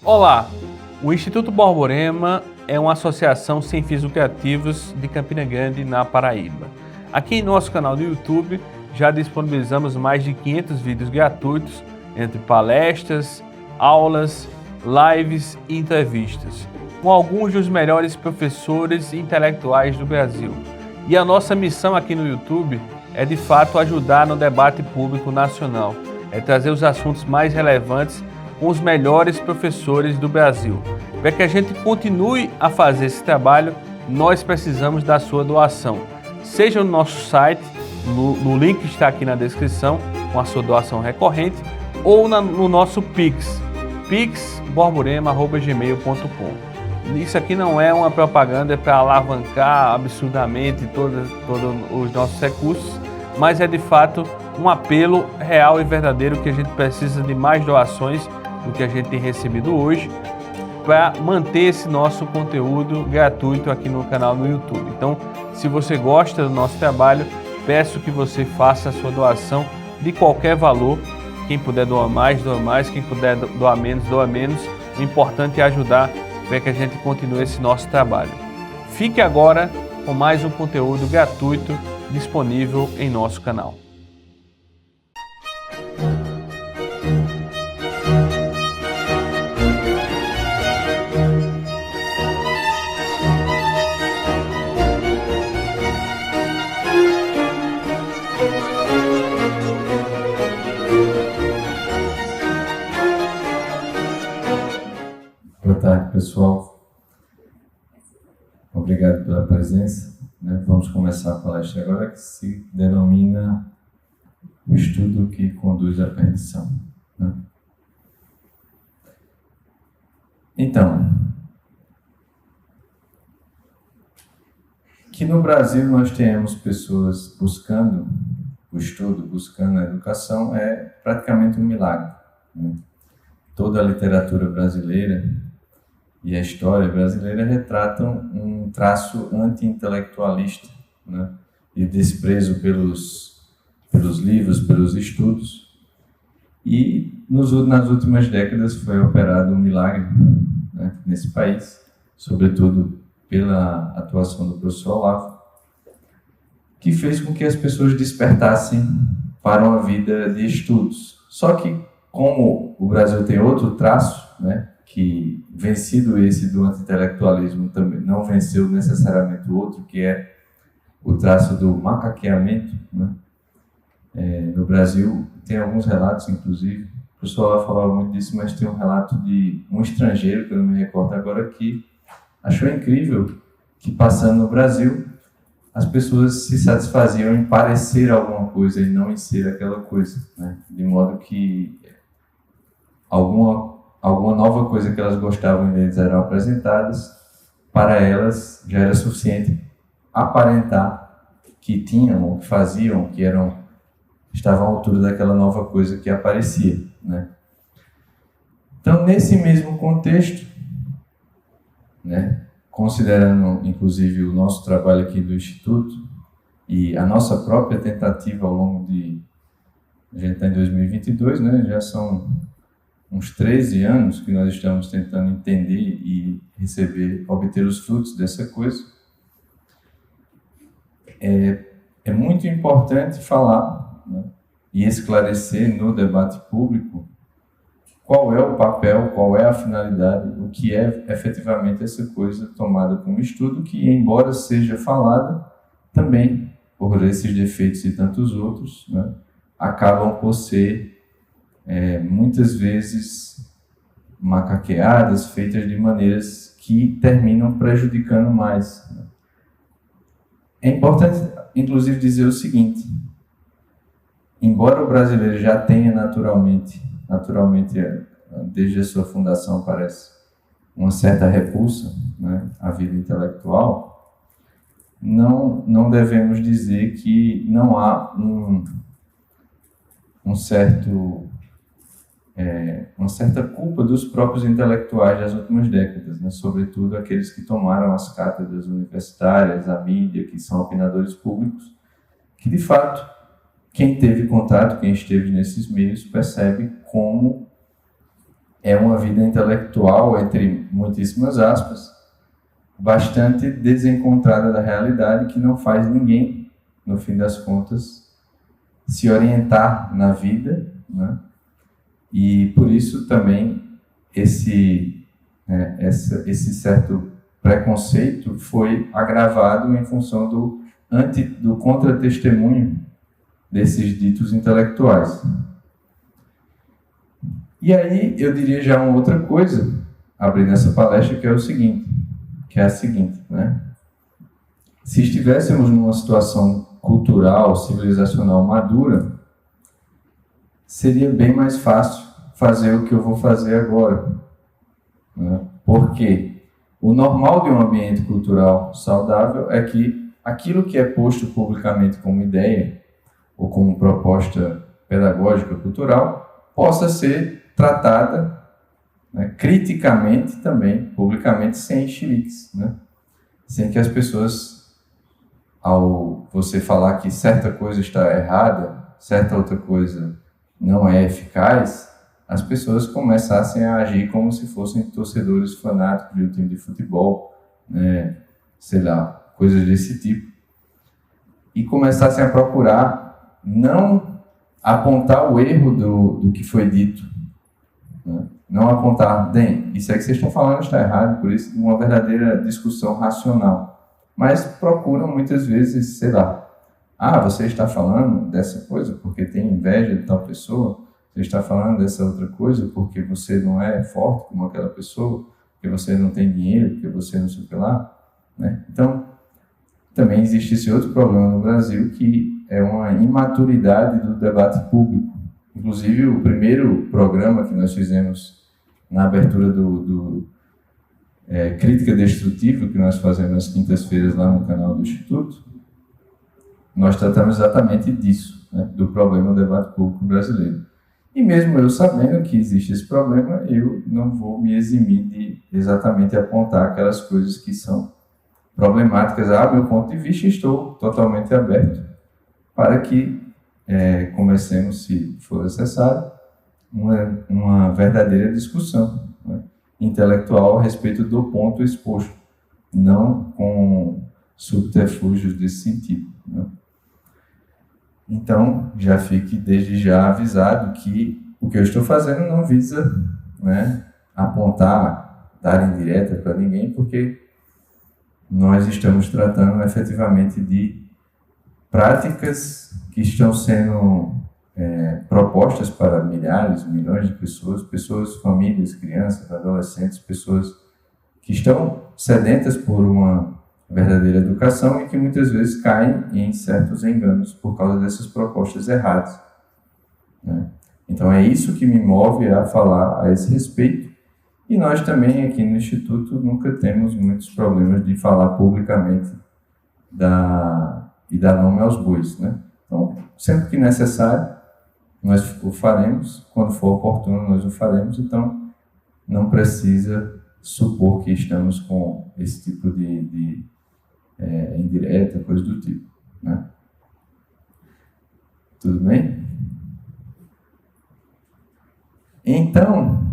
Olá, o Instituto Borborema é uma associação sem fins lucrativos de Campina Grande, na Paraíba. Aqui em nosso canal do YouTube já disponibilizamos mais de 500 vídeos gratuitos entre palestras, aulas, lives e entrevistas, com alguns dos melhores professores e intelectuais do Brasil. E a nossa missão aqui no YouTube é de fato ajudar no debate público nacional, é trazer os assuntos mais relevantes com os melhores professores do Brasil. Para que a gente continue a fazer esse trabalho, nós precisamos da sua doação. Seja no nosso site, no link que está aqui na descrição, com a sua doação recorrente, ou no nosso Pix, pixborborema@gmail.com. Isso aqui não é uma propaganda para alavancar absurdamente todos os nossos recursos, mas é de fato um apelo real e verdadeiro que a gente precisa de mais doações do que a gente tem recebido hoje para manter esse nosso conteúdo gratuito aqui no canal no YouTube. Então, se você gosta do nosso trabalho, peço que você faça a sua doação de qualquer valor. Quem puder doar mais, quem puder doar menos, doa menos. O importante é ajudar para que a gente continue esse nosso trabalho. Fique agora com mais um conteúdo gratuito disponível em nosso canal. Boa tarde, pessoal. Obrigado pela presença. Vamos começar a palestra agora, que se denomina o estudo que conduz à perdição. Então, que no Brasil nós tenhamos pessoas buscando o estudo, buscando a educação, é praticamente um milagre. Toda a literatura brasileira e a história brasileira retratam um traço anti-intelectualista, e desprezo pelos livros, pelos estudos. E nas últimas décadas foi operado um milagre, nesse país, sobretudo pela atuação do professor Olavo, que fez com que as pessoas despertassem para uma vida de estudos. Só que, como o Brasil tem outro traço, que, vencido esse do anti-intelectualismo, também não venceu necessariamente o outro, que é o traço do macaqueamento. No Brasil, tem alguns relatos, inclusive, o professor lá falava muito disso, mas tem um relato de um estrangeiro, que eu não me recordo agora, que achou incrível que, passando no Brasil, as pessoas se satisfaziam em parecer alguma coisa e não em ser aquela coisa, de modo que alguma nova coisa que elas gostavam e eles eram apresentadas, para elas já era suficiente aparentar que tinham, ou que faziam, que estavam à altura daquela nova coisa que aparecia. Então, nesse mesmo contexto, considerando inclusive o nosso trabalho aqui do Instituto e a nossa própria tentativa ao longo de... A gente está em 2022, já são uns 13 anos que nós estamos tentando entender e obter os frutos dessa coisa. É muito importante falar, e esclarecer no debate público qual é o papel, qual é a finalidade, o que é efetivamente essa coisa tomada como estudo, que, embora seja falada, também, por esses defeitos e tantos outros, acabam por ser muitas vezes macaqueadas, feitas de maneiras que terminam prejudicando mais. É importante, inclusive, dizer o seguinte: embora o brasileiro já tenha naturalmente, desde a sua fundação, parece, uma certa repulsa, à vida intelectual, não devemos dizer que não há uma certa culpa dos próprios intelectuais das últimas décadas, sobretudo aqueles que tomaram as cátedras universitárias, a mídia, que são opinadores públicos, que, de fato, quem teve contato, quem esteve nesses meios, percebe como é uma vida intelectual, entre muitíssimas aspas, bastante desencontrada da realidade, que não faz ninguém, no fim das contas, se orientar na vida, né? E por isso também esse certo preconceito foi agravado em função do contra-testemunho desses ditos intelectuais. E aí eu diria já uma outra coisa, abrindo essa palestra, que é a seguinte, né? Se estivéssemos numa situação cultural, civilizacional madura, seria bem mais fácil fazer o que eu vou fazer agora, né? Porque o normal de um ambiente cultural saudável é que aquilo que é posto publicamente como ideia ou como proposta pedagógica cultural possa ser tratada, né, criticamente também, publicamente, sem chiliques, né? Sem que as pessoas, ao você falar que certa coisa está errada, certa outra coisa não é eficaz, as pessoas começassem a agir como se fossem torcedores fanáticos de um time de futebol, né, sei lá, coisas desse tipo, e começassem a procurar não apontar o erro do que foi dito, né? Não apontar, bem, isso aí que vocês estão falando está errado, por isso uma verdadeira discussão racional, mas procuram muitas vezes, sei lá, você está falando dessa coisa porque tem inveja de tal pessoa, você está falando dessa outra coisa porque você não é forte como aquela pessoa, porque você não tem dinheiro, porque você não sei o que lá, né? Então, também existe esse outro problema no Brasil, que é uma imaturidade do debate público. Inclusive, o primeiro programa que nós fizemos na abertura do Crítica Destrutiva, que nós fazemos nas quintas-feiras lá no canal do Instituto, nós tratamos exatamente disso, né, do problema do debate público brasileiro. E mesmo eu sabendo que existe esse problema, eu não vou me eximir de exatamente apontar aquelas coisas que são problemáticas a meu ponto de vista, e estou totalmente aberto para que comecemos, se for necessário, uma verdadeira discussão, né, intelectual a respeito do ponto exposto, não com subterfúgios desse sentido, né? Então, já fique desde já avisado que o que eu estou fazendo não visa, né, apontar, dar indireta para ninguém, porque nós estamos tratando efetivamente de práticas que estão sendo propostas para milhares, milhões de pessoas, famílias, crianças, adolescentes, pessoas que estão sedentas por uma verdadeira educação e que muitas vezes caem em certos enganos por causa dessas propostas erradas, né? Então é isso que me move a falar a esse respeito, e nós também aqui no Instituto nunca temos muitos problemas de falar publicamente e dar nome aos bois, né? Então, sempre que necessário, nós o faremos, quando for oportuno nós o faremos, então não precisa supor que estamos com esse tipo de indireta, coisa do tipo, né? Tudo bem? Então,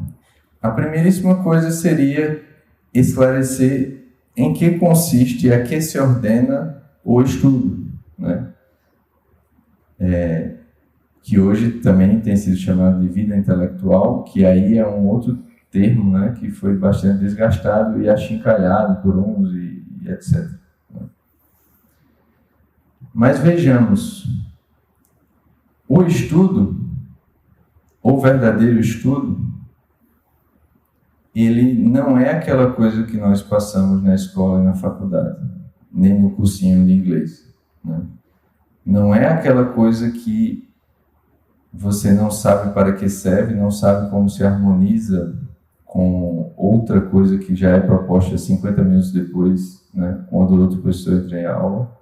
a primeiríssima coisa seria esclarecer em que consiste, a que se ordena o estudo, né? Que hoje também tem sido chamado de vida intelectual, que aí é um outro termo, né, que foi bastante desgastado e achincalhado por uns e etc. Mas vejamos, o estudo, o verdadeiro estudo, ele não é aquela coisa que nós passamos na escola e na faculdade, nem no cursinho de inglês, né? Não é aquela coisa que você não sabe para que serve, não sabe como se harmoniza com outra coisa que já é proposta 50 minutos depois, né, quando outro professor entra em aula.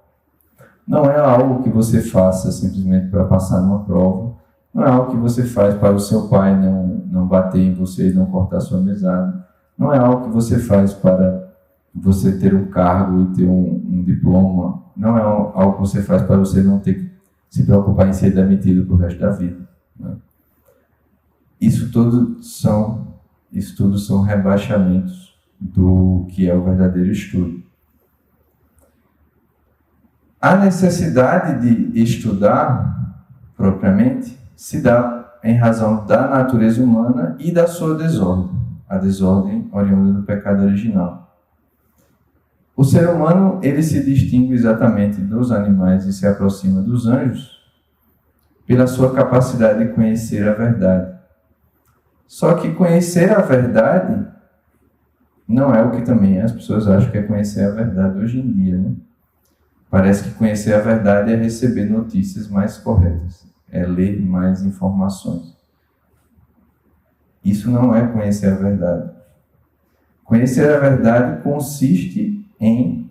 Não é algo que você faça simplesmente para passar numa prova, não é algo que você faz para o seu pai não bater em você e não cortar sua mesada, não é algo que você faz para você ter um cargo e ter um diploma, não é algo que você faz para você não ter que se preocupar em ser demitido pro resto da vida, né? Isso tudo são isso tudo são rebaixamentos do que é o verdadeiro estudo. A necessidade de estudar, propriamente, se dá em razão da natureza humana e da sua desordem, a desordem oriunda do pecado original. O ser humano, ele se distingue exatamente dos animais e se aproxima dos anjos pela sua capacidade de conhecer a verdade. Só que conhecer a verdade não é o que também as pessoas acham que é conhecer a verdade hoje em dia, né? Parece que conhecer a verdade é receber notícias mais corretas, é ler mais informações. Isso não é conhecer a verdade. Conhecer a verdade consiste em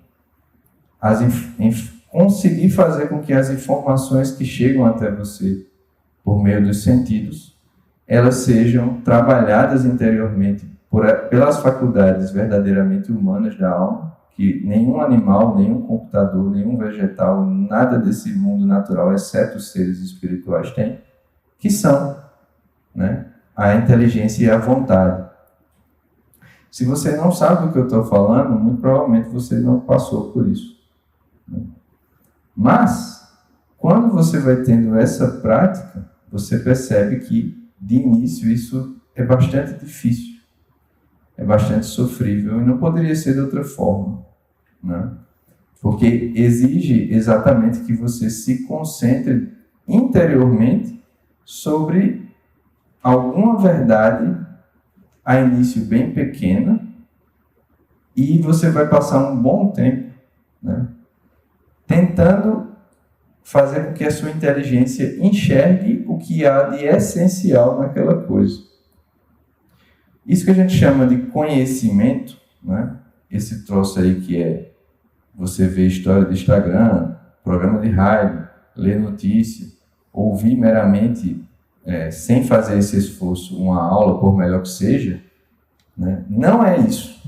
conseguir fazer com que as informações que chegam até você por meio dos sentidos, elas sejam trabalhadas interiormente pelas faculdades verdadeiramente humanas da alma, que nenhum animal, nenhum computador, nenhum vegetal, nada desse mundo natural, exceto os seres espirituais, tem, que são, né, a inteligência e a vontade. Se você não sabe do que eu estou falando, muito provavelmente você não passou por isso. Mas, quando você vai tendo essa prática, você percebe que, de início, isso é bastante difícil, é bastante sofrível e não poderia ser de outra forma, né? Porque exige exatamente que você se concentre interiormente sobre alguma verdade a início bem pequena e você vai passar um bom tempo, né, tentando fazer com que a sua inteligência enxergue o que há de essencial naquela coisa. Isso que a gente chama de conhecimento, né? Esse troço aí que é você ver história de Instagram, programa de rádio, ler notícia, ouvir meramente, sem fazer esse esforço, uma aula, por melhor que seja, né? Não é isso.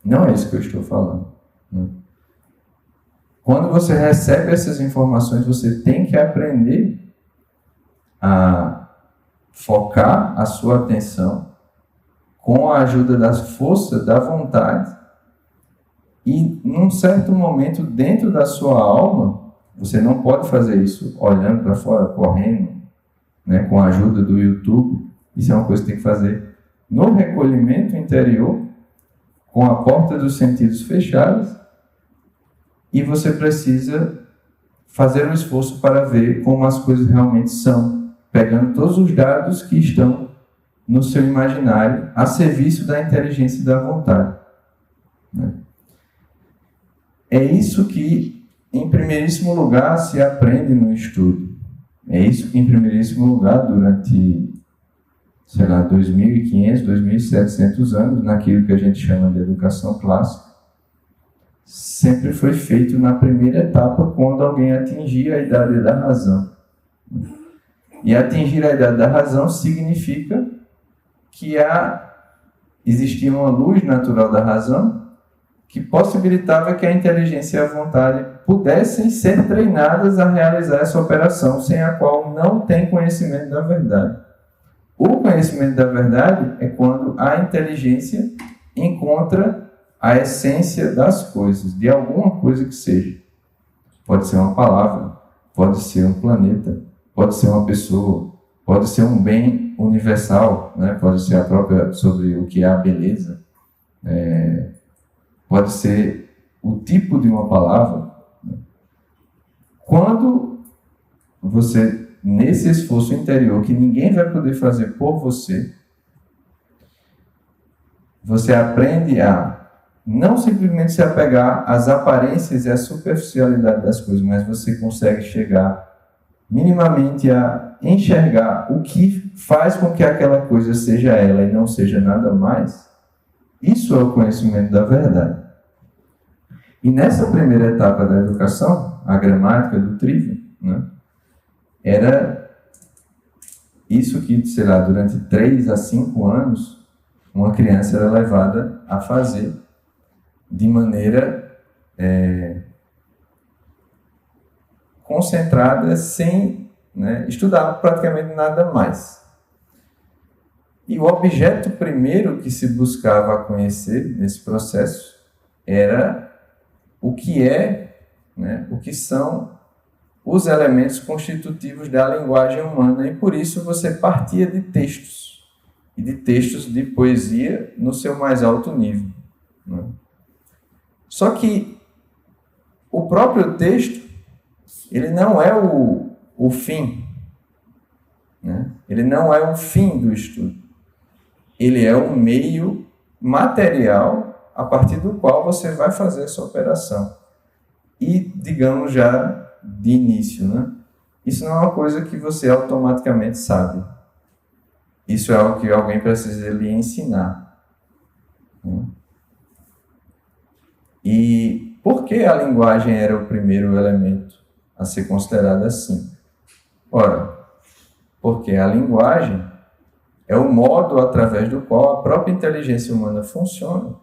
Não é isso que eu estou falando, né? Quando você recebe essas informações, você tem que aprender a focar a sua atenção com a ajuda da força da vontade e, num certo momento, dentro da sua alma, você não pode fazer isso olhando para fora, correndo, né, com a ajuda do YouTube. Isso é uma coisa que tem que fazer no recolhimento interior, com a porta dos sentidos fechadas, e você precisa fazer um esforço para ver como as coisas realmente são, pegando todos os dados que estão no seu imaginário a serviço da inteligência e da vontade, né? É isso que, em primeiríssimo lugar, se aprende no estudo. É isso que, em primeiríssimo lugar, durante, 2.500, 2.700 anos, naquilo que a gente chama de educação clássica, sempre foi feito na primeira etapa, quando alguém atingia a idade da razão. E atingir a idade da razão significa que existia uma luz natural da razão que possibilitava que a inteligência e a vontade pudessem ser treinadas a realizar essa operação, sem a qual não tem conhecimento da verdade. O conhecimento da verdade é quando a inteligência encontra a essência das coisas, de alguma coisa que seja. Pode ser uma palavra, pode ser um planeta, pode ser uma pessoa, pode ser um bem universal, né? Pode ser a própria, sobre o que é a beleza, pode ser o tipo de uma palavra. Quando você, nesse esforço interior que ninguém vai poder fazer por você, você aprende a não simplesmente se apegar às aparências e à superficialidade das coisas, mas você consegue chegar minimamente a enxergar o que faz com que aquela coisa seja ela e não seja nada mais. Isso é o conhecimento da verdade. E nessa primeira etapa da educação, a gramática do Trivium, né, era isso que, durante 3 a 5 anos, uma criança era levada a fazer de maneira concentrada, sem, né, estudar praticamente nada mais. E o objeto primeiro que se buscava conhecer nesse processo era o que é, né, o que são os elementos constitutivos da linguagem humana, e por isso você partia de textos, e de textos de poesia no seu mais alto nível, né? Só que o próprio texto, ele não é o fim, né? Ele não é o fim do estudo. Ele é um meio material a partir do qual você vai fazer essa operação. E, digamos já de início, né? Isso não é uma coisa que você automaticamente sabe. Isso é algo que alguém precisa lhe ensinar, né? E por que a linguagem era o primeiro elemento a ser considerado assim? Ora, porque a linguagem é o modo através do qual a própria inteligência humana funciona,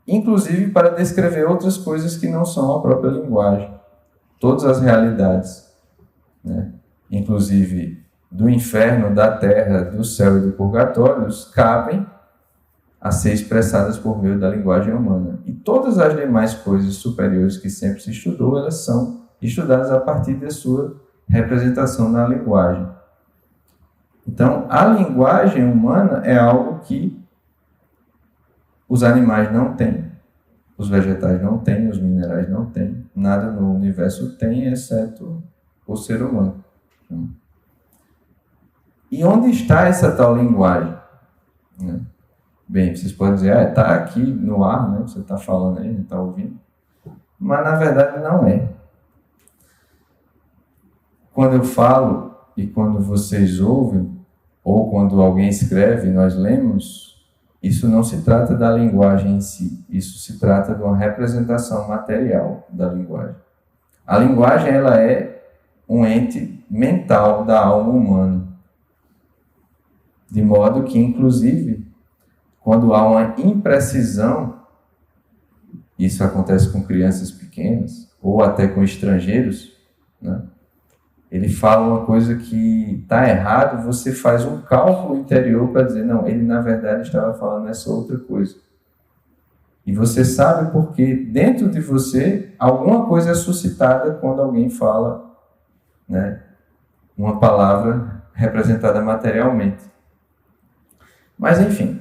inclusive para descrever outras coisas que não são a própria linguagem. Todas as realidades, né? Inclusive do inferno, da terra, do céu e do purgatório, cabem a ser expressadas por meio da linguagem humana. E todas as demais coisas superiores que sempre se estudou, elas são estudadas a partir da sua representação na linguagem. Então, a linguagem humana é algo que os animais não têm, os vegetais não têm, os minerais não têm, nada no universo tem, exceto o ser humano. E onde está essa tal linguagem? Bem, vocês podem dizer, está aqui no ar, né? Você está falando aí, está ouvindo. Mas, na verdade, não é. Quando eu falo e quando vocês ouvem, ou quando alguém escreve, nós lemos, isso não se trata da linguagem em si, isso se trata de uma representação material da linguagem. A linguagem, ela é um ente mental da alma humana, de modo que, inclusive, quando há uma imprecisão, isso acontece com crianças pequenas, ou até com estrangeiros, né? Ele fala uma coisa que está errado, você faz um cálculo interior para dizer, não, ele na verdade estava falando essa outra coisa. E você sabe porque dentro de você alguma coisa é suscitada quando alguém fala, né, uma palavra representada materialmente. Mas enfim,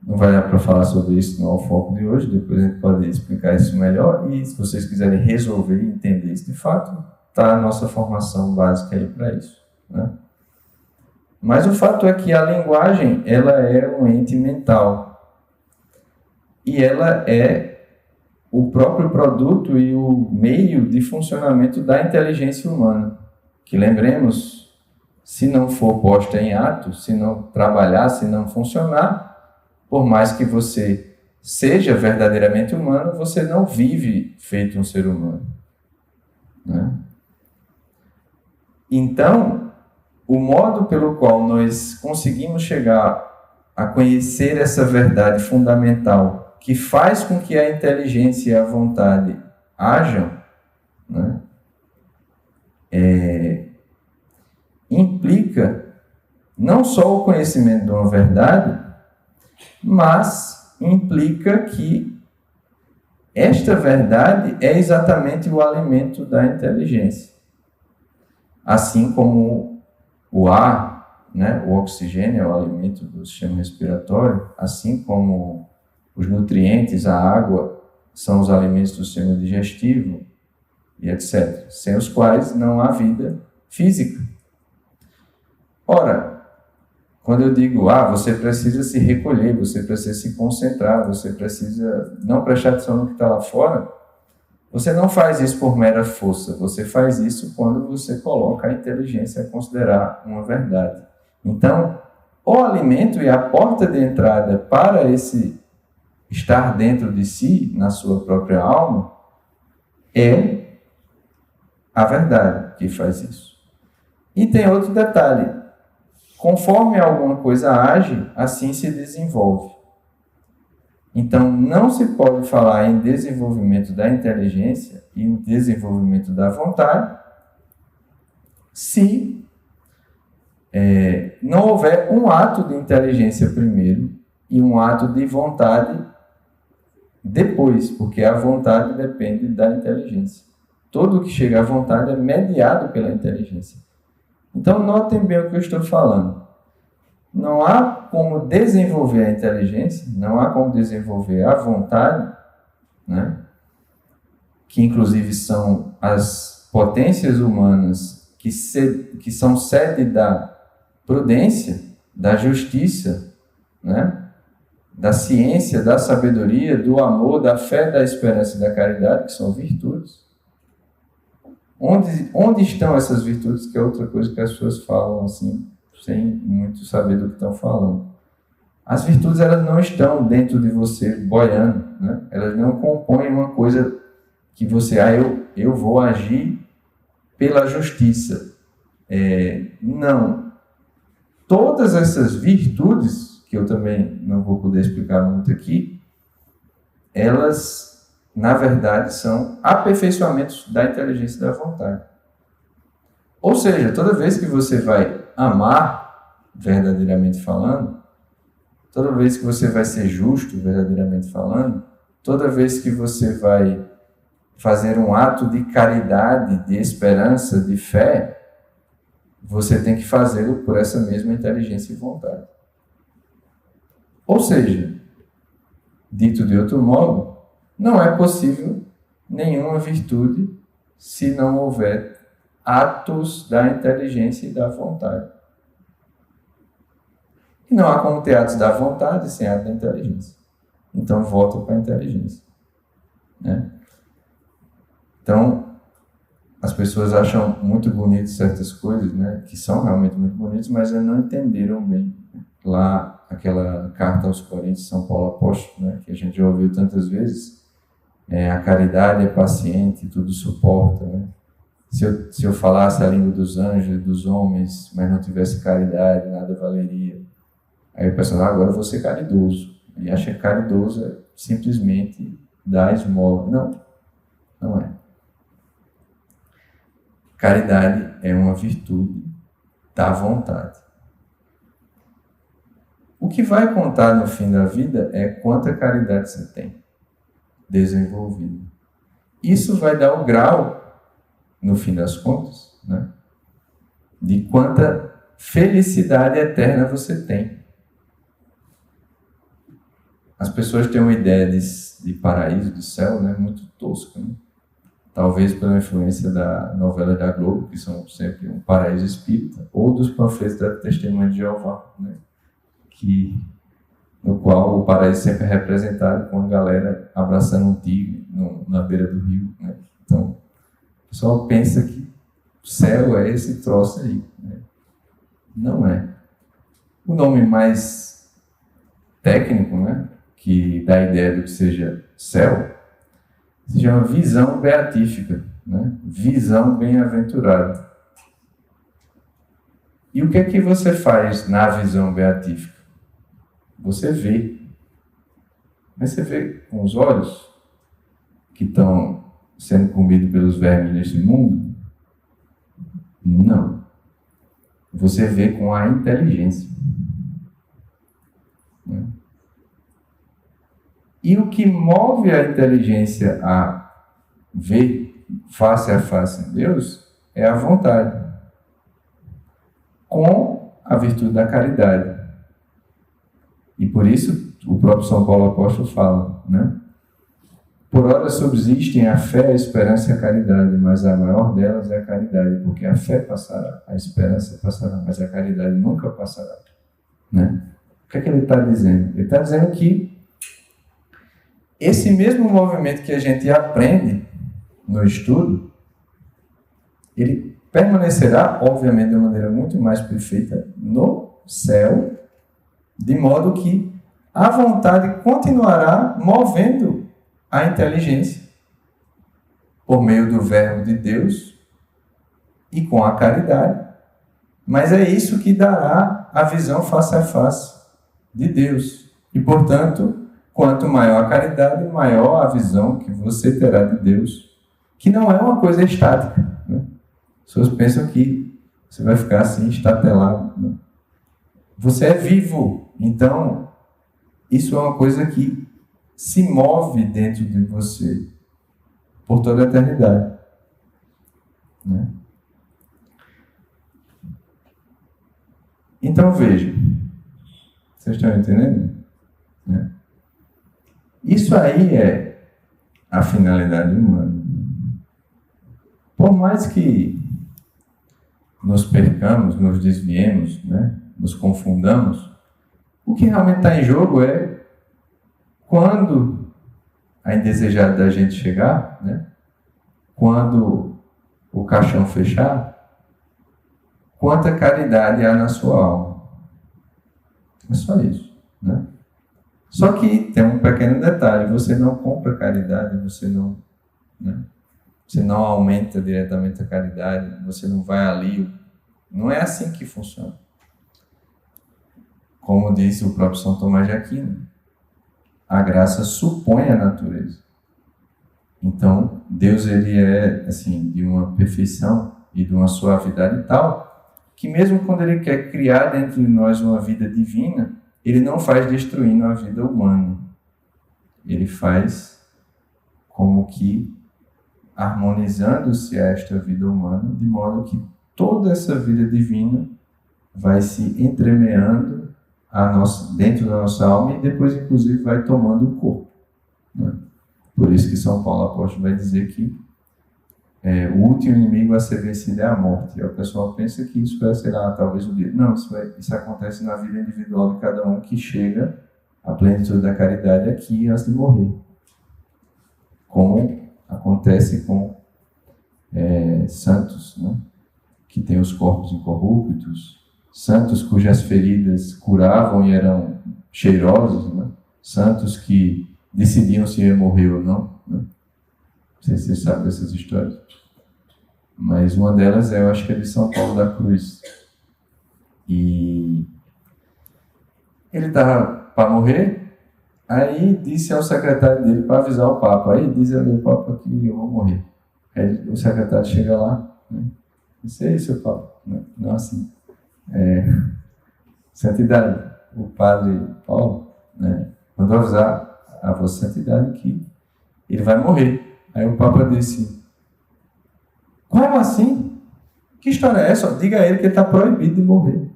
não vai dar para falar sobre isso, não é o foco de hoje, depois a gente pode explicar isso melhor, e se vocês quiserem resolver e entender isso de fato, está a nossa formação básica aí para isso, né? Mas o fato é que a linguagem, ela é um ente mental, e ela é o próprio produto e o meio de funcionamento da inteligência humana, que lembremos, se não for posta em ato, se não trabalhar, se não funcionar, por mais que você seja verdadeiramente humano, você não vive feito um ser humano, né? Então, o modo pelo qual nós conseguimos chegar a conhecer essa verdade fundamental que faz com que a inteligência e a vontade hajam, né, implica não só o conhecimento de uma verdade, mas implica que esta verdade é exatamente o alimento da inteligência. Assim como o ar, né, o oxigênio é o alimento do sistema respiratório, assim como os nutrientes, a água, são os alimentos do sistema digestivo, e etc., sem os quais não há vida física. Ora, quando eu digo, você precisa se recolher, você precisa se concentrar, você precisa não prestar atenção no que está lá fora, você não faz isso por mera força, você faz isso quando você coloca a inteligência a considerar uma verdade. Então, o alimento e a porta de entrada para esse estar dentro de si, na sua própria alma, é a verdade que faz isso. E tem outro detalhe. Conforme alguma coisa age, assim se desenvolve. Então, não se pode falar em desenvolvimento da inteligência e em desenvolvimento da vontade se não houver um ato de inteligência primeiro e um ato de vontade depois, porque a vontade depende da inteligência. Tudo que chega à vontade é mediado pela inteligência. Então, notem bem o que eu estou falando. Não há como desenvolver a inteligência, não há como desenvolver a vontade, né? Que inclusive são as potências humanas que são sede da prudência, da justiça, né? Da ciência, da sabedoria, do amor, da fé, da esperança e da caridade, que são virtudes. Onde estão essas virtudes, que é outra coisa que as pessoas falam assim, sem muito saber do que estão falando. As virtudes, elas não estão dentro de você boiando, né? Elas não compõem uma coisa que você, eu vou agir pela justiça. Não. Todas essas virtudes, que eu também não vou poder explicar muito aqui, elas, na verdade, são aperfeiçoamentos da inteligência e da vontade. Ou seja, toda vez que você vai amar, verdadeiramente falando, toda vez que você vai ser justo, verdadeiramente falando, toda vez que você vai fazer um ato de caridade, de esperança, de fé, você tem que fazê-lo por essa mesma inteligência e vontade. Ou seja, dito de outro modo, não é possível nenhuma virtude se não houver atos da inteligência e da vontade. E não há como ter atos da vontade sem atos da inteligência. Então, volta para a inteligência, né? Então, as pessoas acham muito bonitas certas coisas, né? Que são realmente muito bonitas, mas elas não entenderam bem. Lá, aquela carta aos Coríntios, São Paulo Apóstolo, né? Que a gente já ouviu tantas vezes, a caridade é paciente, tudo suporta, né? Se eu falasse a língua dos anjos e dos homens, mas não tivesse caridade, nada valeria. Aí o pessoal, agora eu vou ser caridoso. E acha que caridoso é simplesmente dar esmola. Não, não é. Caridade é uma virtude da vontade. O que vai contar no fim da vida é quanta caridade você tem desenvolvida. Isso vai dar o grau, no fim das contas, né, de quanta felicidade eterna você tem. As pessoas têm uma ideia de paraíso, de céu, né, muito tosca, né? Talvez pela influência da novela da Globo, que são sempre um paraíso espírita, ou dos panfletos da Testemunha de Jeová, né? No qual o paraíso sempre é representado com a galera abraçando um tigre na beira do rio, né? Então, o pessoal pensa que o céu é esse troço aí, né? Não é. O nome mais técnico, né, que dá a ideia do que seja céu, se chama visão beatífica, né? Visão bem-aventurada. E o que é que você faz na visão beatífica? Você vê. Mas você vê com os olhos que estão sendo comidos pelos vermes deste mundo? Não. Você vê com a inteligência. Né? E o que move a inteligência a ver face a face em Deus é a vontade, com a virtude da caridade. E por isso o próprio São Paulo Apóstolo fala, né? Por ora subsistem a fé, a esperança e a caridade, mas a maior delas é a caridade, porque a fé passará, a esperança passará, mas a caridade nunca passará, né? O que é que ele está dizendo? Ele está dizendo que esse mesmo movimento que a gente aprende no estudo, ele permanecerá, obviamente, de maneira muito mais perfeita no céu, de modo que a vontade continuará movendo a inteligência por meio do verbo de Deus e com a caridade. Mas é isso que dará a visão face a face de Deus. E, portanto, quanto maior a caridade, maior a visão que você terá de Deus, que não é uma coisa estática, né? As pessoas pensam que Você vai ficar assim, estatelado. Né? Você é vivo. Então, isso é uma coisa que se move dentro de você por toda a eternidade. Né? Então, veja. Vocês estão entendendo? Né? Isso aí é a finalidade humana. Por mais que nos percamos, nos desviemos, né? Nos confundamos, o que realmente está em jogo é quando a indesejada da gente chegar, né? Quando o caixão fechar, quanta caridade há na sua alma. É só isso. Né? Só que tem um pequeno detalhe, você não compra caridade, você não aumenta diretamente a caridade, você não vai ali. Não é assim que funciona. Como disse o próprio São Tomás de Aquino, a graça supõe a natureza. Então, Deus ele é assim, de uma perfeição e de uma suavidade tal, que mesmo quando ele quer criar dentro de nós uma vida divina, ele não faz destruindo a vida humana. Ele faz como que harmonizando-se a esta vida humana, de modo que toda essa vida divina vai se entremeando dentro da nossa alma e depois, inclusive, vai tomando o corpo. Né? Por isso que São Paulo Apóstolo vai dizer que o último inimigo a ser vencido é a morte. E o pessoal pensa que isso vai ser, talvez o dia. Não, isso acontece na vida individual de cada um que chega à plenitude da caridade aqui antes de morrer. Como acontece com santos, né? Que têm os corpos incorruptos, santos cujas feridas curavam e eram cheirosos, né? Santos que decidiam se ia morrer ou não. Né? Não sei se vocês sabem dessas histórias. Mas uma delas eu acho que é de São Paulo da Cruz. E ele estava para morrer, aí disse ao secretário dele para avisar o Papa. Aí diz ali o Papa que eu vou morrer. Aí o secretário chega lá, né? Disse, ei, seu Papa. Não assim. Santidade, o padre Paulo, né, mandou avisar a vossa santidade que ele vai morrer. Aí o Papa disse, como assim? Que história é essa? Diga a ele que ele está proibido de morrer.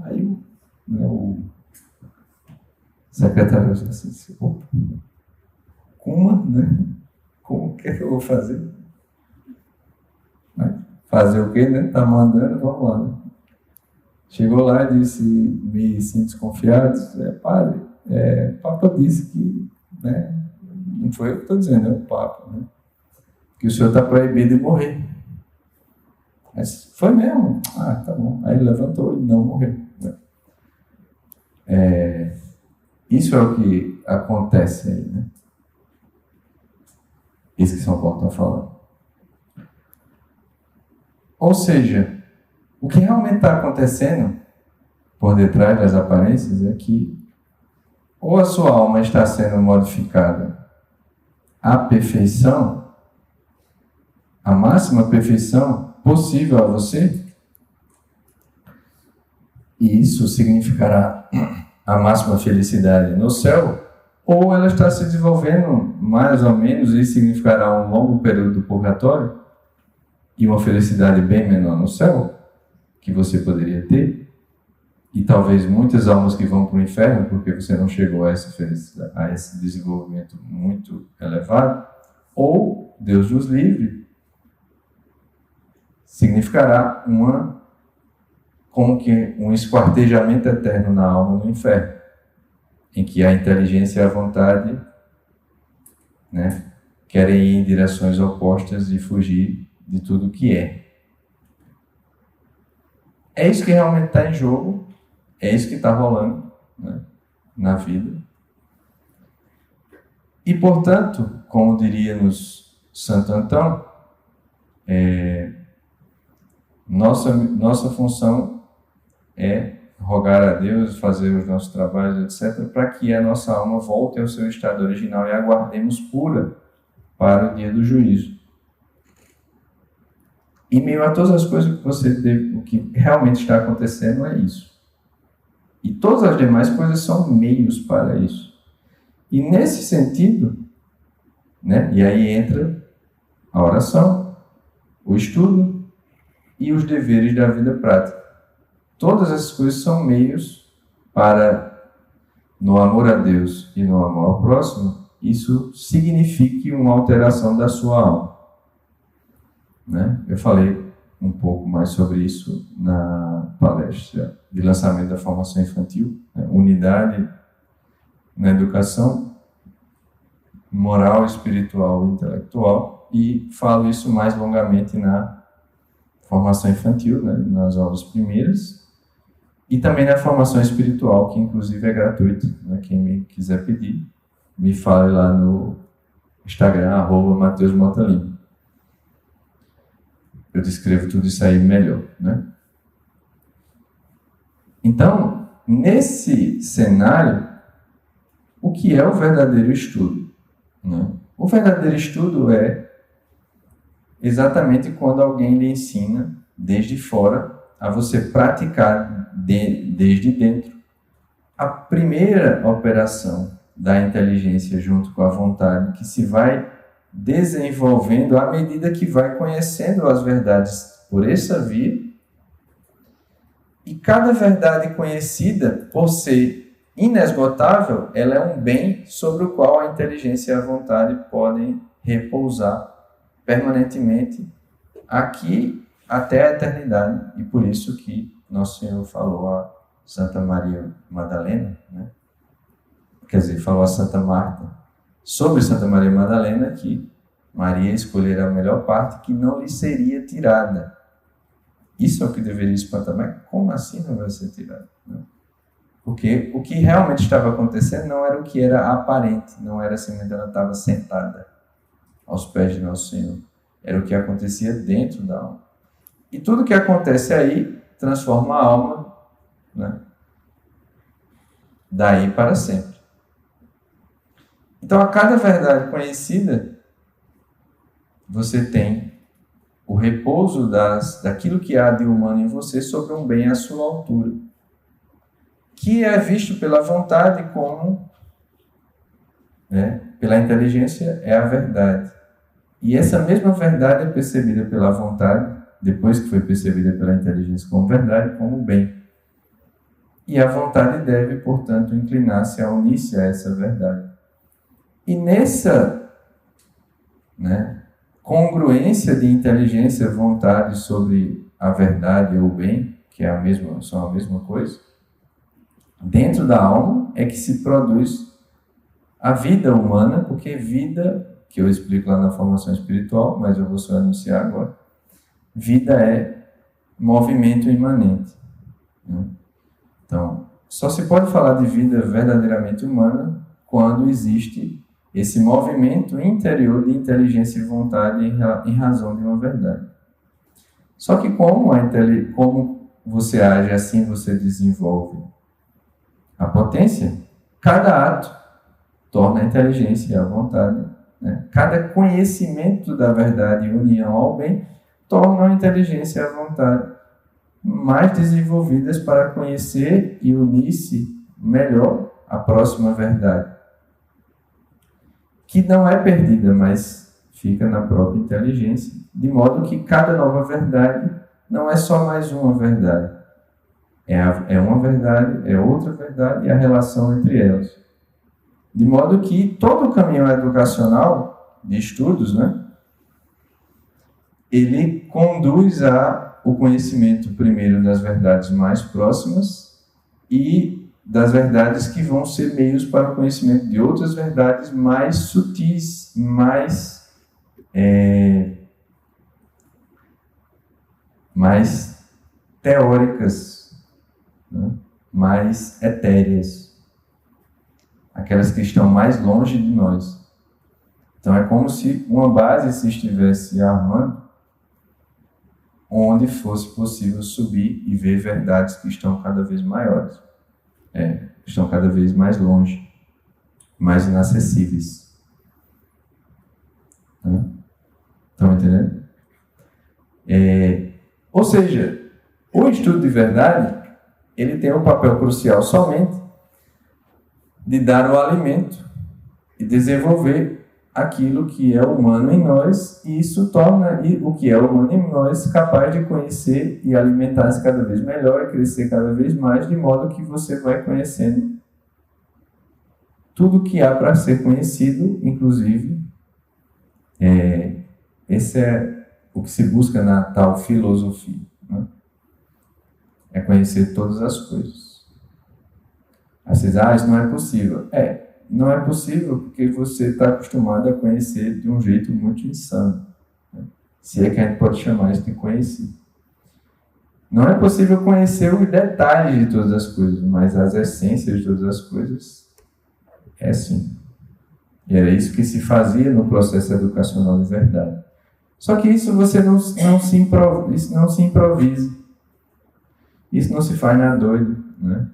Aí o secretário disse assim, opa, como, né? Como que eu vou fazer? Fazer o quê, né? Tá mandando, vamos lá. Né? Chegou lá e disse, meio assim, desconfiado, padre, o Papa disse que, né? Não foi eu que estou dizendo, é o Papa, né? Que o senhor está proibido de morrer. Mas foi mesmo? Ah, tá bom. Aí ele levantou e não morreu. Isso é o que acontece aí, né? Isso que São Paulo está falando. Ou seja, o que realmente está acontecendo por detrás das aparências é que ou a sua alma está sendo modificada à perfeição, a máxima perfeição possível a você, e isso significará a máxima felicidade no céu, ou ela está se desenvolvendo mais ou menos e significará um longo período do purgatório e uma felicidade bem menor no céu, que você poderia ter, e talvez muitas almas que vão para o inferno porque você não chegou a essa felicidade, a esse desenvolvimento muito elevado, ou, Deus nos livre, significará como que um esquartejamento eterno na alma no inferno, em que a inteligência e a vontade, né, querem ir em direções opostas e fugir de tudo que é. É isso que realmente está em jogo, é isso que está rolando, né, na vida. E, portanto, como diria-nos Santo Antão, nossa função é rogar a Deus, fazer os nossos trabalhos, etc., para que a nossa alma volte ao seu estado original e aguardemos pura para o dia do juízo. Em meio a todas as coisas que o que realmente está acontecendo é isso. E todas as demais coisas são meios para isso. E nesse sentido, né, e aí entra a oração, o estudo e os deveres da vida prática. Todas essas coisas são meios para, no amor a Deus e no amor ao próximo, isso signifique uma alteração da sua alma. Né? Eu falei um pouco mais sobre isso na palestra de lançamento da formação infantil, né? Unidade na educação moral, espiritual e intelectual, e falo isso mais longamente na formação infantil, né? Nas aulas primeiras, e também na formação espiritual, que inclusive é gratuita, né? Quem me quiser pedir, me fale lá no Instagram, @MatheusMotaLima. Eu descrevo tudo isso aí melhor, né? Então, nesse cenário, o que é o verdadeiro estudo? Né? O verdadeiro estudo é exatamente quando alguém lhe ensina, desde fora, a você praticar desde dentro a primeira operação da inteligência junto com a vontade, que se vai desenvolvendo à medida que vai conhecendo as verdades por essa via. E cada verdade conhecida, por ser inesgotável, ela é um bem sobre o qual a inteligência e a vontade podem repousar permanentemente aqui até a eternidade. E por isso que Nosso Senhor falou a Santa Maria Madalena, né? Quer dizer, falou a Santa Marta sobre Santa Maria Madalena, que Maria escolhera a melhor parte que não lhe seria tirada. Isso é o que deveria espantar. Mas como assim não vai ser tirado? Porque o que realmente estava acontecendo não era o que era aparente, não era simplesmente ela estava sentada aos pés de Nosso Senhor. Era o que acontecia dentro da alma. E tudo que acontece aí transforma a alma, né? Daí para sempre. Então, a cada verdade conhecida, você tem o repouso daquilo que há de humano em você sobre um bem à sua altura, que é visto pela vontade como, né, pela inteligência, é a verdade. E essa mesma verdade é percebida pela vontade, depois que foi percebida pela inteligência como verdade, como bem. E a vontade deve, portanto, inclinar-se a unir-se a essa verdade. E nessa, né, congruência de inteligência e vontade sobre a verdade ou o bem, que são a mesma coisa, dentro da alma é que se produz a vida humana, porque vida, que eu explico lá na formação espiritual, mas eu vou só anunciar agora, vida é movimento imanente. Né? Então, só se pode falar de vida verdadeiramente humana quando existe esse movimento interior de inteligência e vontade em razão de uma verdade. Só que como você age, assim você desenvolve a potência, cada ato torna a inteligência e a vontade. Né? Cada conhecimento da verdade e união ao bem torna a inteligência e a vontade mais desenvolvidas para conhecer e unir-se melhor à próxima verdade, que não é perdida, mas fica na própria inteligência, de modo que cada nova verdade não é só mais uma verdade. É uma verdade, é outra verdade e a relação entre elas. De modo que todo o caminho educacional de estudos, né, ele conduz ao conhecimento primeiro das verdades mais próximas e das verdades que vão ser meios para o conhecimento de outras verdades mais sutis, mais teóricas, né? Mais etéreas, aquelas que estão mais longe de nós. Então é como se uma base se estivesse armando, onde fosse possível subir e ver verdades que estão cada vez maiores. Estão cada vez mais longe, mais inacessíveis. Estão entendendo? Ou seja, o estudo de verdade, ele tem um papel crucial somente de dar o alimento e desenvolver aquilo que é humano em nós, e isso torna o que é humano em nós capaz de conhecer e alimentar-se cada vez melhor e crescer cada vez mais, de modo que você vai conhecendo tudo que há para ser conhecido, inclusive, esse é o que se busca na tal filosofia, né? É conhecer todas as coisas. Aí vocês dizem, isso não é possível. Não é possível porque você está acostumado a conhecer de um jeito muito insano, né? Se é que a gente pode chamar isso de conhecer. Não é possível conhecer os detalhes de todas as coisas, mas as essências de todas as coisas é sim. E era isso que se fazia no processo educacional de verdade. Só que isso você não se improvisa. Isso não se faz na doida, né?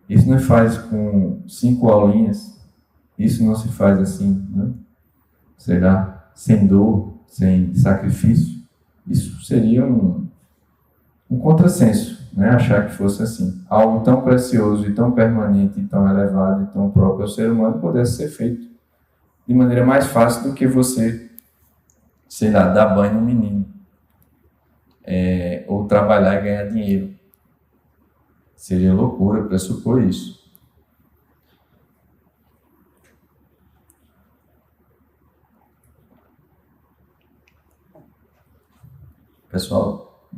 Isso não se faz com 5 aulinhas. Isso não se faz assim, né? Será sem dor, sem sacrifício. Isso seria um contrassenso, né? Achar que fosse assim. Algo tão precioso e tão permanente, e tão elevado e tão próprio ao ser humano pudesse ser feito de maneira mais fácil do que você, sei lá, dar banho no menino. Ou trabalhar e ganhar dinheiro. Seria loucura pressupor isso. Pessoal,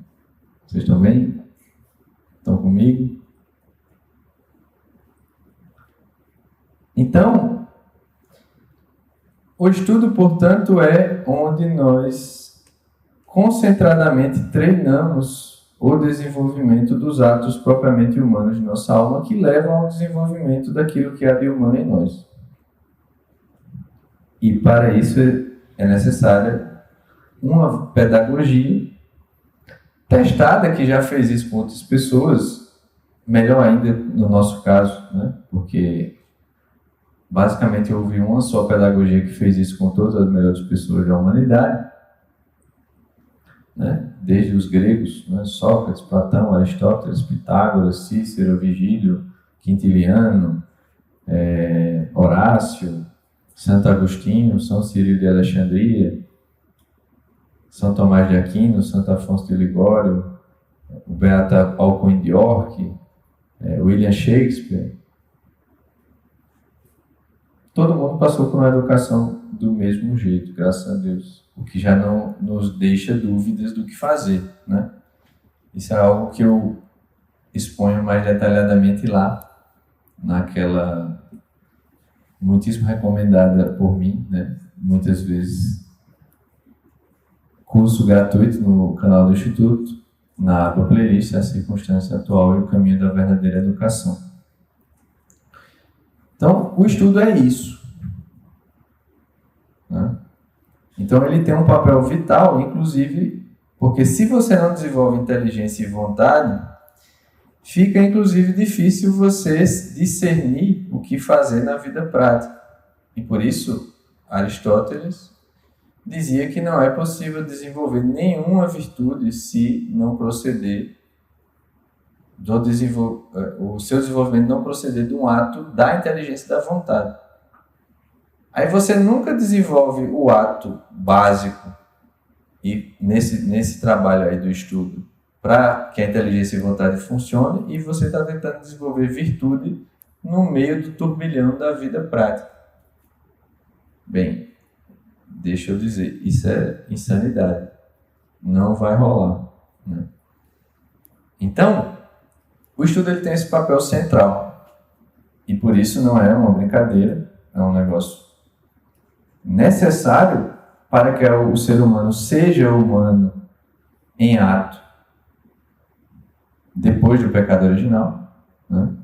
vocês estão bem? Estão comigo? Então, o estudo, portanto, é onde nós concentradamente treinamos o desenvolvimento dos atos propriamente humanos de nossa alma, que levam ao desenvolvimento daquilo que há de humano em nós. E para isso é necessária uma pedagogia testada, que já fez isso com outras pessoas, melhor ainda no nosso caso, né? Porque basicamente houve uma só pedagogia que fez isso com todas as melhores pessoas da humanidade, né? Desde os gregos, né? Sócrates, Platão, Aristóteles, Pitágoras, Cícero, Vigílio, Quintiliano, Horácio, Santo Agostinho, São Cirilo de Alexandria, São Tomás de Aquino, Santo Afonso de Ligório, o Beato Alcuin de York, William Shakespeare. Todo mundo passou por uma educação do mesmo jeito, graças a Deus. O que já não nos deixa dúvidas do que fazer, né? Isso é algo que eu exponho mais detalhadamente lá, naquela muitíssimo recomendada por mim, né? Muitas vezes, curso gratuito no canal do Instituto, na aba playlist, a circunstância atual e o caminho da verdadeira educação. Então, o estudo é isso, né? Então, ele tem um papel vital, inclusive, porque se você não desenvolve inteligência e vontade, fica, inclusive, difícil você discernir o que fazer na vida prática. E por isso, Aristóteles dizia que não é possível desenvolver nenhuma virtude se não proceder o seu desenvolvimento não proceder de um ato da inteligência e da vontade. Aí você nunca desenvolve o ato básico e nesse trabalho aí do estudo para que a inteligência e a vontade funcione, e você está tentando desenvolver virtude no meio do turbilhão da vida prática. Bem, deixa eu dizer, isso é insanidade. Não vai rolar, né? Então, o estudo ele tem esse papel central. E por isso não é uma brincadeira, é um negócio necessário para que o ser humano seja humano em ato depois do pecado original, né?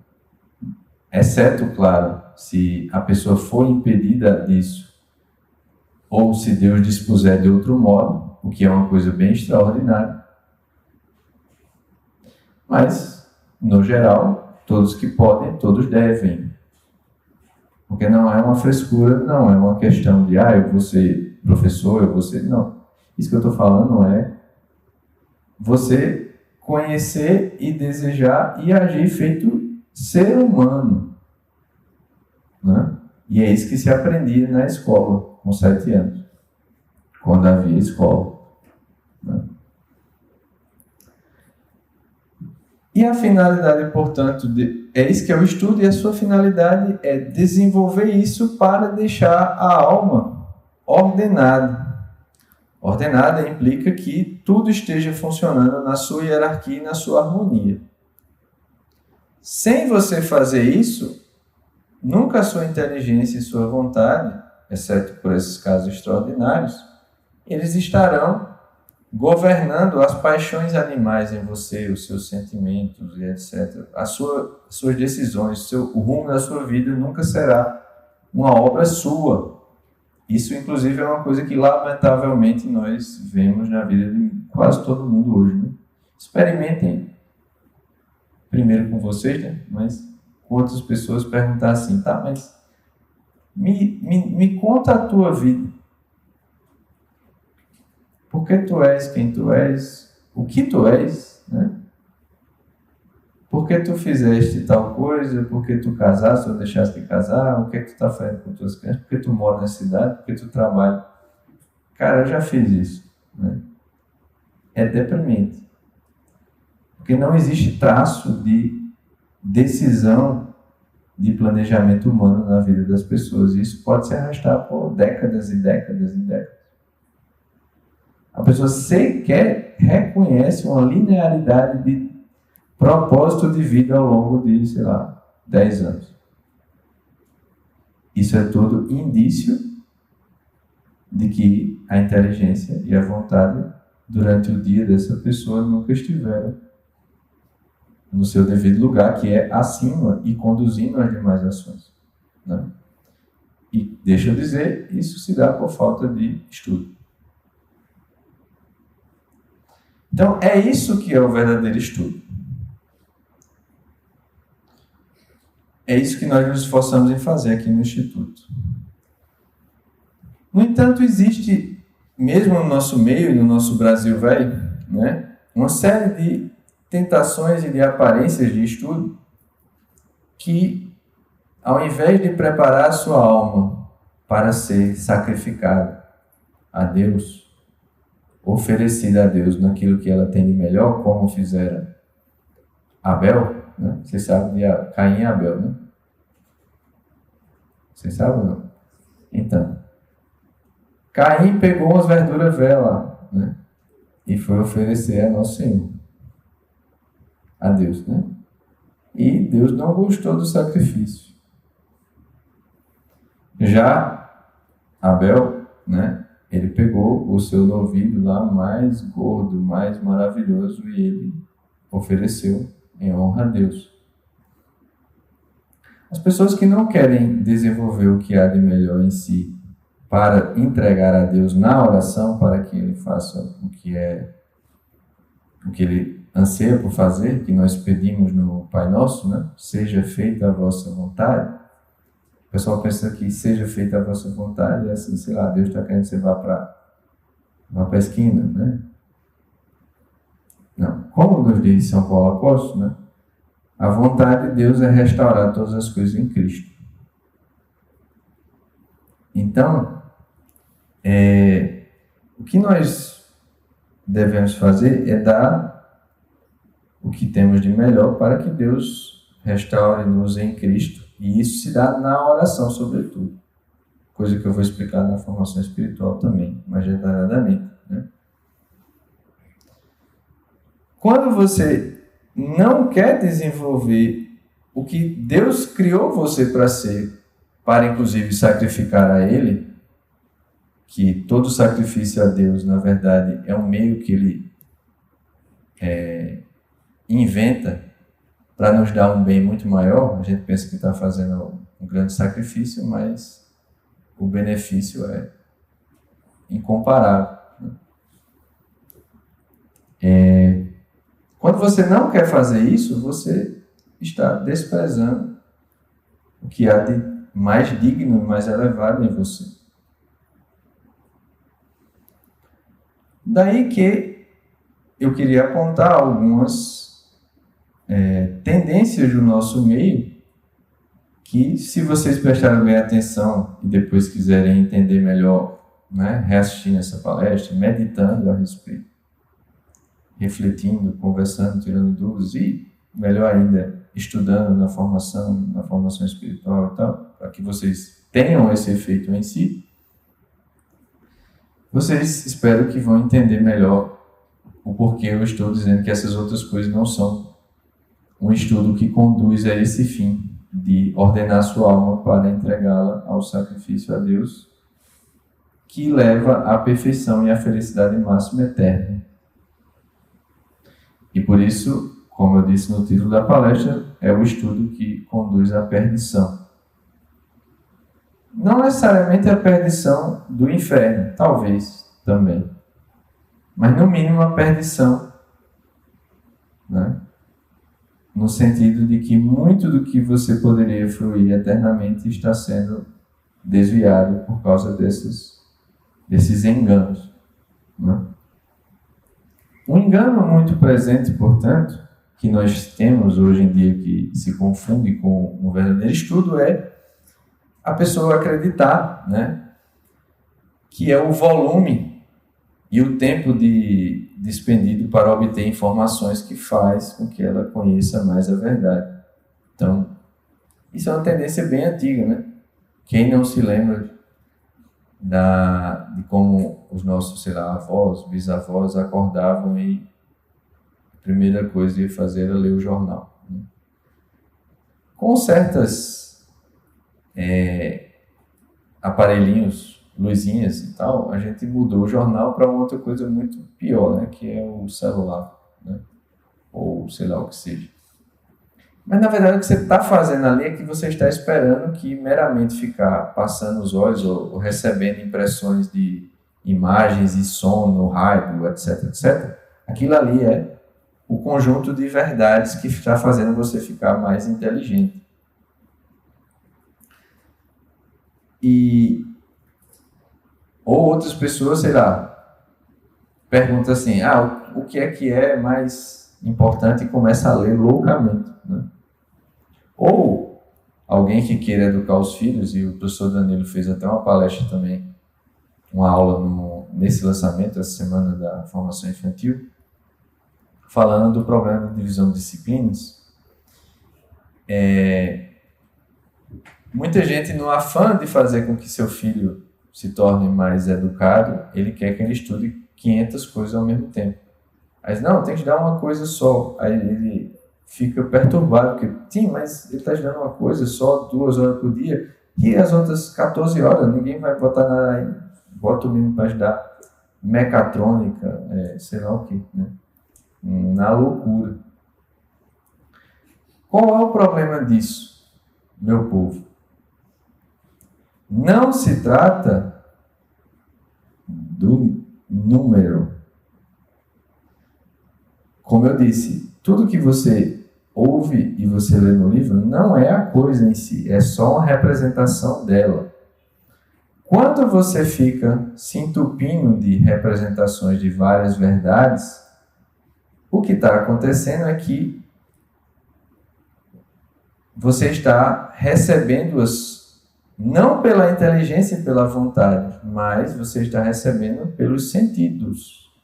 Exceto, claro, se a pessoa for impedida disso, ou se Deus dispuser de outro modo, o que é uma coisa bem extraordinária. Mas, no geral, todos que podem, todos devem. Porque não é uma frescura, não é uma questão de, eu vou ser professor, eu vou ser... Não. Isso que eu estou falando é você conhecer e desejar e agir feito ser humano, né? E é isso que se aprendia na escola, com 7 anos, quando havia escola, né? E a finalidade, portanto, é isso que é o estudo, e a sua finalidade é desenvolver isso para deixar a alma ordenada. Ordenada implica que tudo esteja funcionando na sua hierarquia e na sua harmonia. Sem você fazer isso, nunca a sua inteligência e sua vontade, exceto por esses casos extraordinários, eles estarão governando as paixões animais em você, os seus sentimentos e etc. As suas decisões, o rumo da sua vida nunca será uma obra sua. Isso, inclusive, é uma coisa que, lamentavelmente, nós vemos na vida de quase todo mundo hoje, né? Experimentem, primeiro com vocês, né? Mas com outras pessoas, perguntar assim, tá, mas me conta a tua vida. Por que tu és quem tu és? O que tu és? Né? Por que tu fizeste tal coisa? Por que tu casaste ou deixaste de casar? O que é que tu está fazendo com tuas crianças? Por que tu mora na cidade? Por que tu trabalha? Cara, eu já fiz isso. Né? É deprimente. Porque não existe traço de decisão de planejamento humano na vida das pessoas. E isso pode se arrastar por décadas e décadas e décadas. A pessoa sequer reconhece uma linearidade de propósito de vida ao longo de, 10 anos. Isso é todo indício de que a inteligência e a vontade durante o dia dessa pessoa nunca estiveram no seu devido lugar, que é acima e conduzindo as demais ações. Né? E, deixa eu dizer, isso se dá por falta de estudo. Então, é isso que é o verdadeiro estudo. É isso que nós nos esforçamos em fazer aqui no Instituto. No entanto, existe, mesmo no nosso meio e no nosso Brasil velho, né, uma série de tentações e de aparências de estudo que, ao invés de preparar a sua alma para ser sacrificada a Deus, oferecida a Deus naquilo que ela tem de melhor, como fizeram Abel, né? Vocês sabem de Caim e Abel, né? Vocês sabem ou não? Então, Caim pegou umas verduras velhas lá, né? E foi oferecer a Nosso Senhor, a Deus, né? E Deus não gostou do sacrifício. Já Abel, né? Ele pegou o seu novilho lá mais gordo, mais maravilhoso, e ele ofereceu em honra a Deus. As pessoas que não querem desenvolver o que há de melhor em si para entregar a Deus na oração, para que Ele faça o que Ele anseia por fazer, que nós pedimos no Pai Nosso, né? Seja feita a vossa vontade. O pessoal pensa que seja feita a vossa vontade, é assim, Deus está querendo que você vá para a esquina, né? Não. Como nos diz São Paulo Apóstolo, né? A vontade de Deus é restaurar todas as coisas em Cristo. Então, o que nós devemos fazer é dar o que temos de melhor para que Deus restaure-nos em Cristo. E isso se dá na oração, sobretudo. Coisa que eu vou explicar na formação espiritual também, mais detalhadamente, né? Quando você não quer desenvolver o que Deus criou você para ser, para inclusive sacrificar a Ele, que todo sacrifício a Deus, na verdade, é um meio que Ele inventa para nos dar um bem muito maior. A gente pensa que está fazendo um grande sacrifício, mas o benefício é incomparável. Quando você não quer fazer isso, você está desprezando o que há de mais digno e mais elevado em você. Daí que eu queria apontar algumas tendências do nosso meio que, se vocês prestarem bem atenção e depois quiserem entender melhor, né, reassistindo essa palestra, meditando a respeito, refletindo, conversando, tirando dúvidas e, melhor ainda, estudando na formação espiritual e tal, para que vocês tenham esse efeito em si, vocês espero que vão entender melhor o porquê eu estou dizendo que essas outras coisas não são um estudo que conduz a esse fim de ordenar sua alma para entregá-la ao sacrifício a Deus, que leva à perfeição e à felicidade máxima eterna. E por isso, como eu disse no título da palestra, é o estudo que conduz à perdição. Não necessariamente a perdição do inferno, talvez também, mas no mínimo a perdição, né? No sentido de que muito do que você poderia fruir eternamente está sendo desviado por causa desses enganos, né? Um engano muito presente, portanto, que nós temos hoje em dia, que se confunde com um verdadeiro estudo, é a pessoa acreditar, né, que é o volume e o tempo despendido para obter informações que faz com que ela conheça mais a verdade. Então, isso é uma tendência bem antiga, né? Quem não se lembra de como os nossos, sei lá, avós, bisavós acordavam e a primeira coisa que ia fazer era ler o jornal, né? Com certas aparelhinhos, luzinhas e tal, a gente mudou o jornal para outra coisa muito pior, né? Que é o celular, né? Ou sei lá o que seja. Mas, na verdade, o que você está fazendo ali é que você está esperando que meramente ficar passando os olhos ou recebendo impressões de imagens e som no rádio, etc, etc. Aquilo ali é o conjunto de verdades que está fazendo você ficar mais inteligente. Ou outras pessoas, sei lá, perguntam assim, o que é mais importante, e começa a ler loucamente, né? Ou alguém que queira educar os filhos, e o professor Danilo fez até uma palestra também, uma aula nesse lançamento, essa semana da formação infantil, falando do problema de divisão de disciplinas. Muita gente, no afã de fazer com que seu filho se torne mais educado, ele quer que ele estude 500 coisas ao mesmo tempo. Mas não, tem que estudar uma coisa só. Aí ele fica perturbado, porque, sim, mas ele está estudando uma coisa só 2 horas por dia, e as outras 14 horas, ninguém vai botar nada aí. Bota o menino para estudar mecatrônica, sei lá o que, né? Na loucura. Qual é o problema disso, meu povo? Não se trata do número. Como eu disse, tudo que você ouve e você lê no livro não é a coisa em si, é só uma representação dela. Quando você fica se entupindo de representações de várias verdades, o que está acontecendo é que você está recebendo-as não pela inteligência e pela vontade, mas você está recebendo pelos sentidos.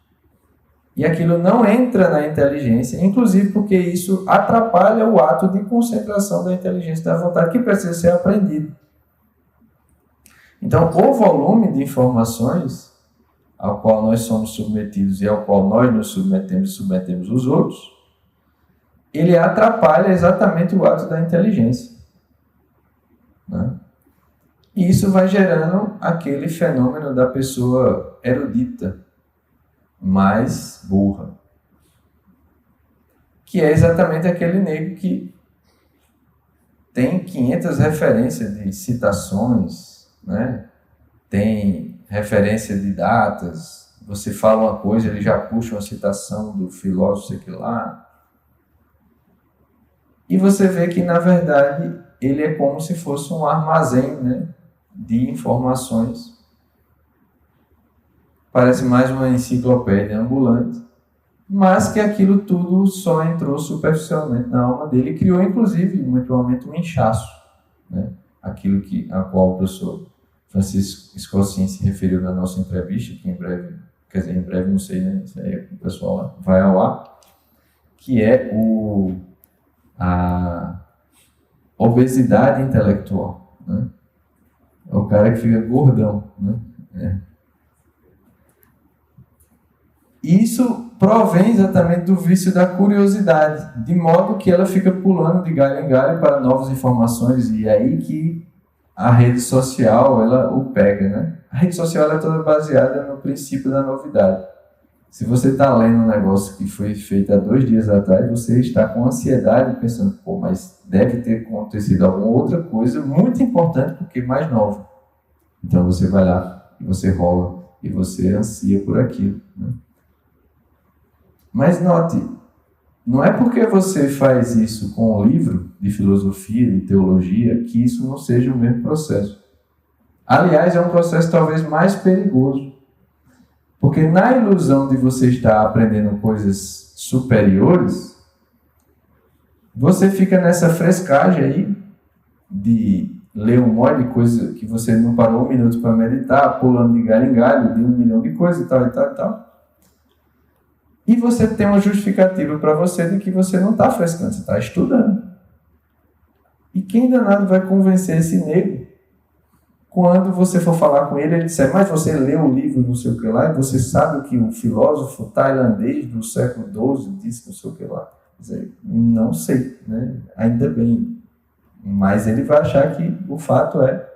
E aquilo não entra na inteligência, inclusive porque isso atrapalha o ato de concentração da inteligência e da vontade, que precisa ser aprendido. Então, o volume de informações ao qual nós somos submetidos e ao qual nós nos submetemos e submetemos os outros, ele atrapalha exatamente o ato da inteligência, né? E isso vai gerando aquele fenômeno da pessoa erudita, mais burra, que é exatamente aquele nego que tem 500 referências de citações, né? Tem referência de datas, você fala uma coisa, ele já puxa uma citação do filósofo sei que lá, e você vê que, na verdade, ele é como se fosse um armazém, né, de informações. Parece mais uma enciclopédia ambulante mas que aquilo tudo só entrou superficialmente na alma dele e criou, inclusive, muito provavelmente um inchaço, né? Aquilo a qual o professor Francisco Escocin se referiu na nossa entrevista, que em breve, quer dizer, em breve não sei, né? Isso aí o pessoal vai ao ar, que é a obesidade intelectual, né? É o cara que fica gordão, né? Isso provém exatamente do vício da curiosidade, de modo que ela fica pulando de galho em galho para novas informações, e é aí que a rede social ela o pega, né? A rede social ela é toda baseada no princípio da novidade. Se você está lendo um negócio que foi feito há 2 dias atrás, você está com ansiedade pensando, pô, mas deve ter acontecido alguma outra coisa muito importante porque mais nova. Então você vai lá e você rola e você ansia por aquilo, né? Mas note, não é porque você faz isso com um livro de filosofia, de teologia, que isso não seja o mesmo processo. Aliás, é um processo talvez mais perigoso. Porque na ilusão de você estar aprendendo coisas superiores, você fica nessa frescagem aí de ler um monte de coisa que você não parou 1 minuto para meditar, pulando de galho em galho, de 1 milhão de coisas e tal, e tal, e tal. E você tem uma justificativa para você de que você não está frescando, você está estudando. E quem danado vai convencer esse nego quando você for falar com ele, ele disser, mas você leu o livro não sei o que lá, e você sabe o que o filósofo tailandês do século XII disse não sei o que lá. Quer dizer, não sei, né? Ainda bem. Mas ele vai achar que o fato é,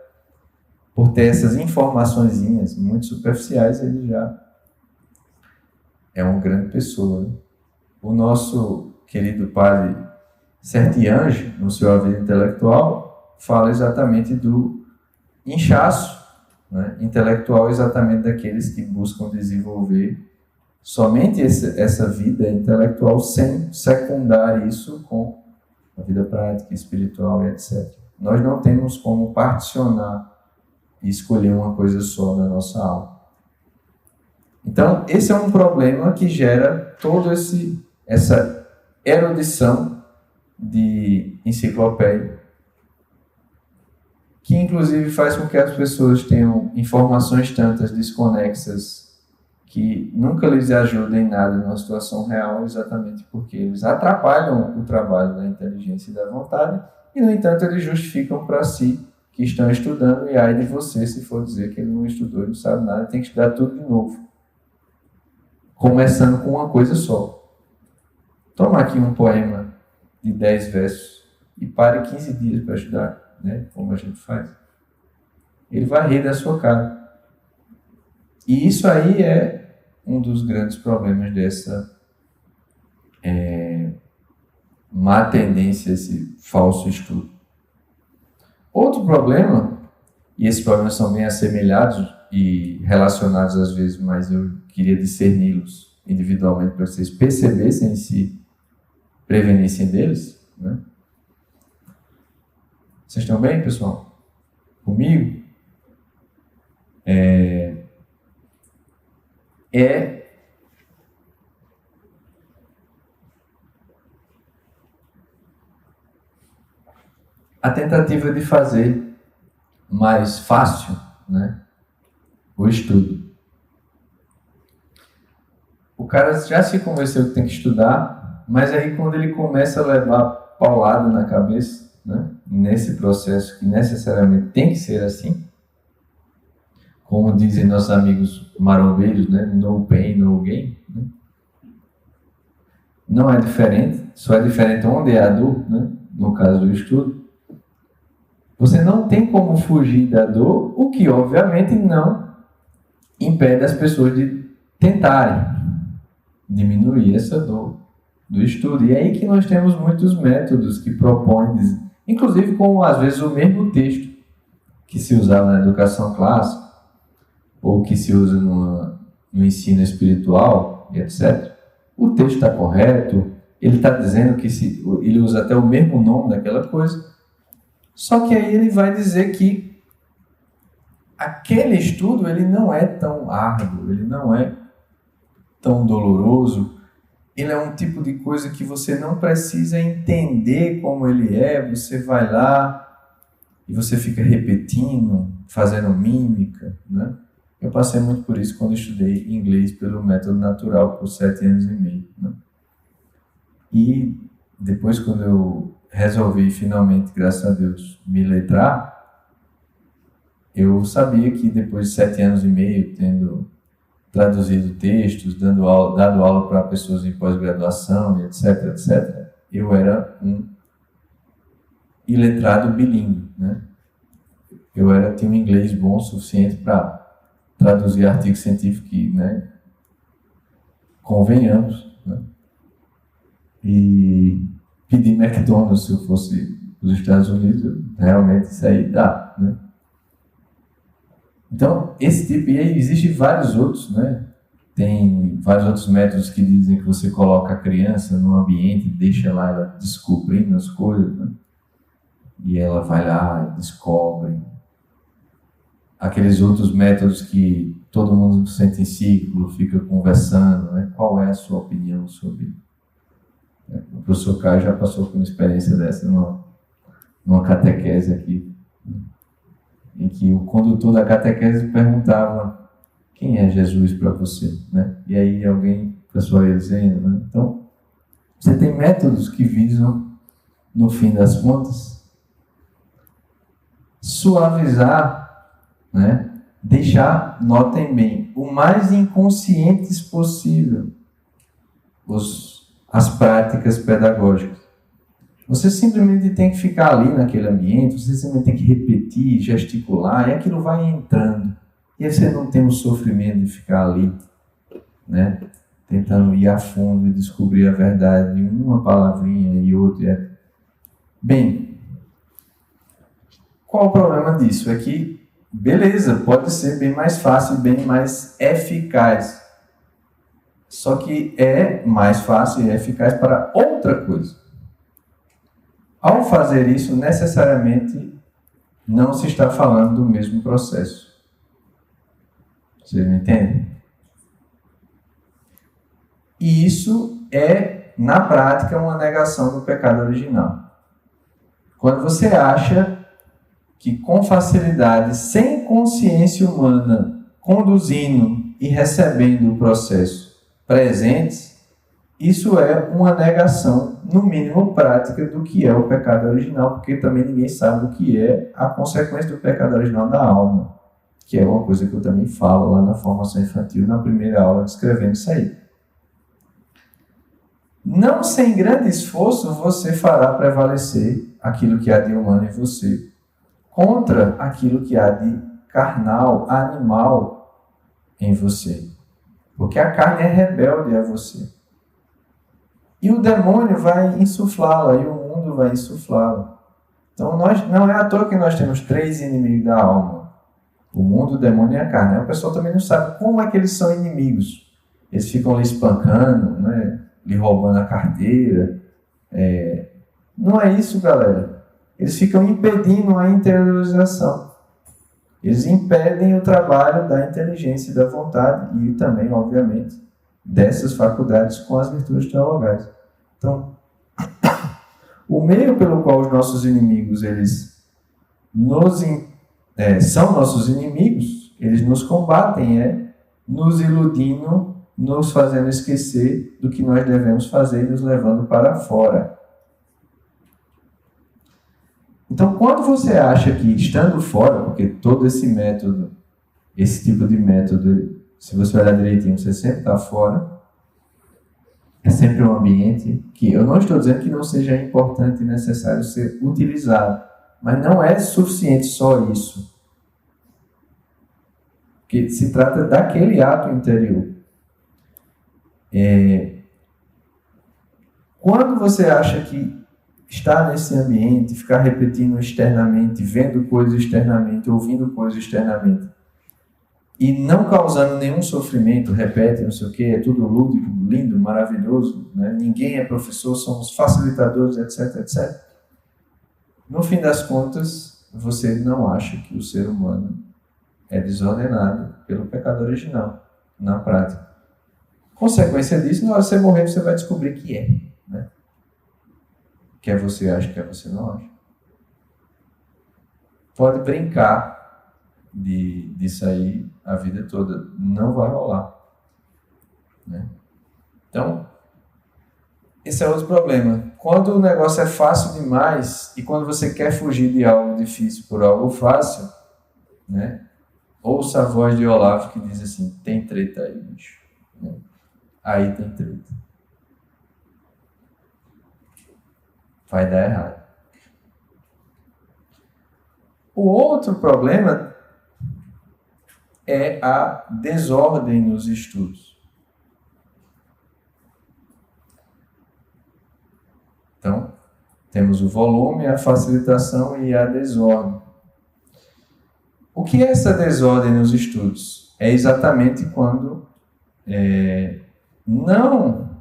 por ter essas informaçõezinhas muito superficiais, ele já é uma grande pessoa, né? O nosso querido padre Sertiange, no seu A Vida Intelectual, fala exatamente do inchaço, né, intelectual, exatamente daqueles que buscam desenvolver somente essa vida intelectual sem secundar isso com a vida prática, espiritual e etc. Nós não temos como particionar e escolher uma coisa só na nossa alma. Então, esse é um problema que gera toda essa erudição de enciclopédia, que inclusive faz com que as pessoas tenham informações tantas desconexas que nunca lhes ajudam em nada numa situação real, exatamente porque eles atrapalham o trabalho da inteligência e da vontade, e no entanto eles justificam para si que estão estudando, e ai de você se for dizer que ele não estudou e não sabe nada, tem que estudar tudo de novo, começando com uma coisa só. Toma aqui um poema de 10 versos e pare 15 dias para estudar, né? Como a gente faz. Ele vai rir da sua cara. E isso aí é um dos grandes problemas dessa má tendência, esse falso estudo. Outro problema, e esses problemas são bem assemelhados e relacionados às vezes, mas eu queria discerni-los individualmente para vocês percebessem e se prevenissem deles, né? Vocês estão bem, pessoal? Comigo? A tentativa de fazer mais fácil, né, o estudo. O cara já se convenceu que tem que estudar, mas aí quando ele começa a levar paulada na cabeça, né, nesse processo que necessariamente tem que ser assim, como dizem nossos amigos marombeiros, né, no pain, no gain, né? Não é diferente, só é diferente onde é a dor, né, no caso do estudo. Você não tem como fugir da dor, o que obviamente não impede as pessoas de tentarem diminuir essa dor do estudo. E é aí que nós temos muitos métodos que propõem, inclusive com às vezes o mesmo texto que se usava na educação clássica, ou que se usa no ensino espiritual, etc. O texto está correto, ele está dizendo que ele usa até o mesmo nome daquela coisa, só que aí ele vai dizer que aquele estudo ele não é tão árduo, ele não é tão doloroso, ele é um tipo de coisa que você não precisa entender como ele é, você vai lá e você fica repetindo, fazendo mímica, né? Eu passei muito por isso quando eu estudei inglês pelo método natural por 7 anos e meio, né? E depois, quando eu resolvi finalmente, graças a Deus, me letrar, eu sabia que depois de 7 anos e meio, tendo traduzido textos, dado aula para pessoas em pós-graduação, etc., etc., eu era um iletrado bilíngue, né? Tinha um inglês bom o suficiente para traduzir artigo científico, né? Convenhamos, né? E pedir McDonald's se eu fosse para os Estados Unidos, realmente isso aí dá, né? Então, esse tipo, e aí existem vários outros, né? Tem vários outros métodos que dizem que você coloca a criança num ambiente, deixa lá ela descobrindo as coisas, né? E ela vai lá e descobre. Aqueles outros métodos que todo mundo senta em círculo, fica conversando, né? Qual é a sua opinião sobre? O professor Caio já passou por uma experiência dessa numa catequese aqui, em que o condutor da catequese perguntava: quem é Jesus para você? Né? E aí alguém, pessoal, ia dizendo, né? Então, você tem métodos que visam, no fim das contas, suavizar, né? Deixar, notem bem, o mais inconscientes possível as práticas pedagógicas. Você simplesmente tem que ficar ali naquele ambiente, você simplesmente tem que repetir, gesticular, e aquilo vai entrando. E aí você não tem o sofrimento de ficar ali, né, tentando ir a fundo e descobrir a verdade de uma palavrinha e outra. Bem, qual o problema disso? É que, beleza, pode ser bem mais fácil, bem mais eficaz. Só que é mais fácil e eficaz para outra coisa. Ao fazer isso, necessariamente não se está falando do mesmo processo. Vocês me entendem? E isso é, na prática, uma negação do pecado original. Quando você acha que com facilidade, sem consciência humana, conduzindo e recebendo o processo presentes, isso é uma negação, no mínimo prática, do que é o pecado original, porque também ninguém sabe o que é a consequência do pecado original da alma, que é uma coisa que eu também falo lá na formação infantil, na primeira aula, descrevendo isso aí. Não sem grande esforço você fará prevalecer aquilo que há de humano em você contra aquilo que há de carnal, animal em você. Porque a carne é rebelde a você. E o demônio vai insuflá-la, e o mundo vai insuflá-la. Então, não é à toa que nós temos 3 inimigos da alma. O mundo, o demônio e a carne. O pessoal também não sabe como é que eles são inimigos. Eles ficam lhe espancando, né? Lhe roubando a carteira. Não é isso, galera. Eles ficam impedindo a interiorização. Eles impedem o trabalho da inteligência e da vontade e também, obviamente, dessas faculdades com as virtudes teologais. Então, o meio pelo qual os nossos inimigos eles são nossos inimigos, eles nos combatem, nos iludindo, nos fazendo esquecer do que nós devemos fazer e nos levando para fora. Então, quando você acha que estando fora, porque todo esse método, esse tipo de método, se você olhar direitinho, você sempre está fora, é sempre um ambiente que eu não estou dizendo que não seja importante e necessário ser utilizado, mas não é suficiente só isso. Porque se trata daquele ato interior. Quando você acha que estar nesse ambiente, ficar repetindo externamente, vendo coisas externamente, ouvindo coisas externamente, e não causando nenhum sofrimento, repete, não sei o que, é tudo lúdico, lindo, maravilhoso, né? Ninguém é professor, somos facilitadores, etc, etc. No fim das contas, você não acha que o ser humano é desordenado pelo pecado original, na prática. Consequência disso, na hora que você morrer, você vai descobrir que é. Né? Quer você acha, quer você não acha. Pode brincar disso aí a vida toda. Não vai rolar. Né? Então, esse é outro problema. Quando o negócio é fácil demais e quando você quer fugir de algo difícil por algo fácil, né? Ouça a voz de Olavo que diz assim, tem treta aí, bicho. Né? Aí tem treta. Vai dar errado. O outro problema é a desordem nos estudos. Então, temos o volume, a facilitação e a desordem. O que é essa desordem nos estudos? É exatamente quando, não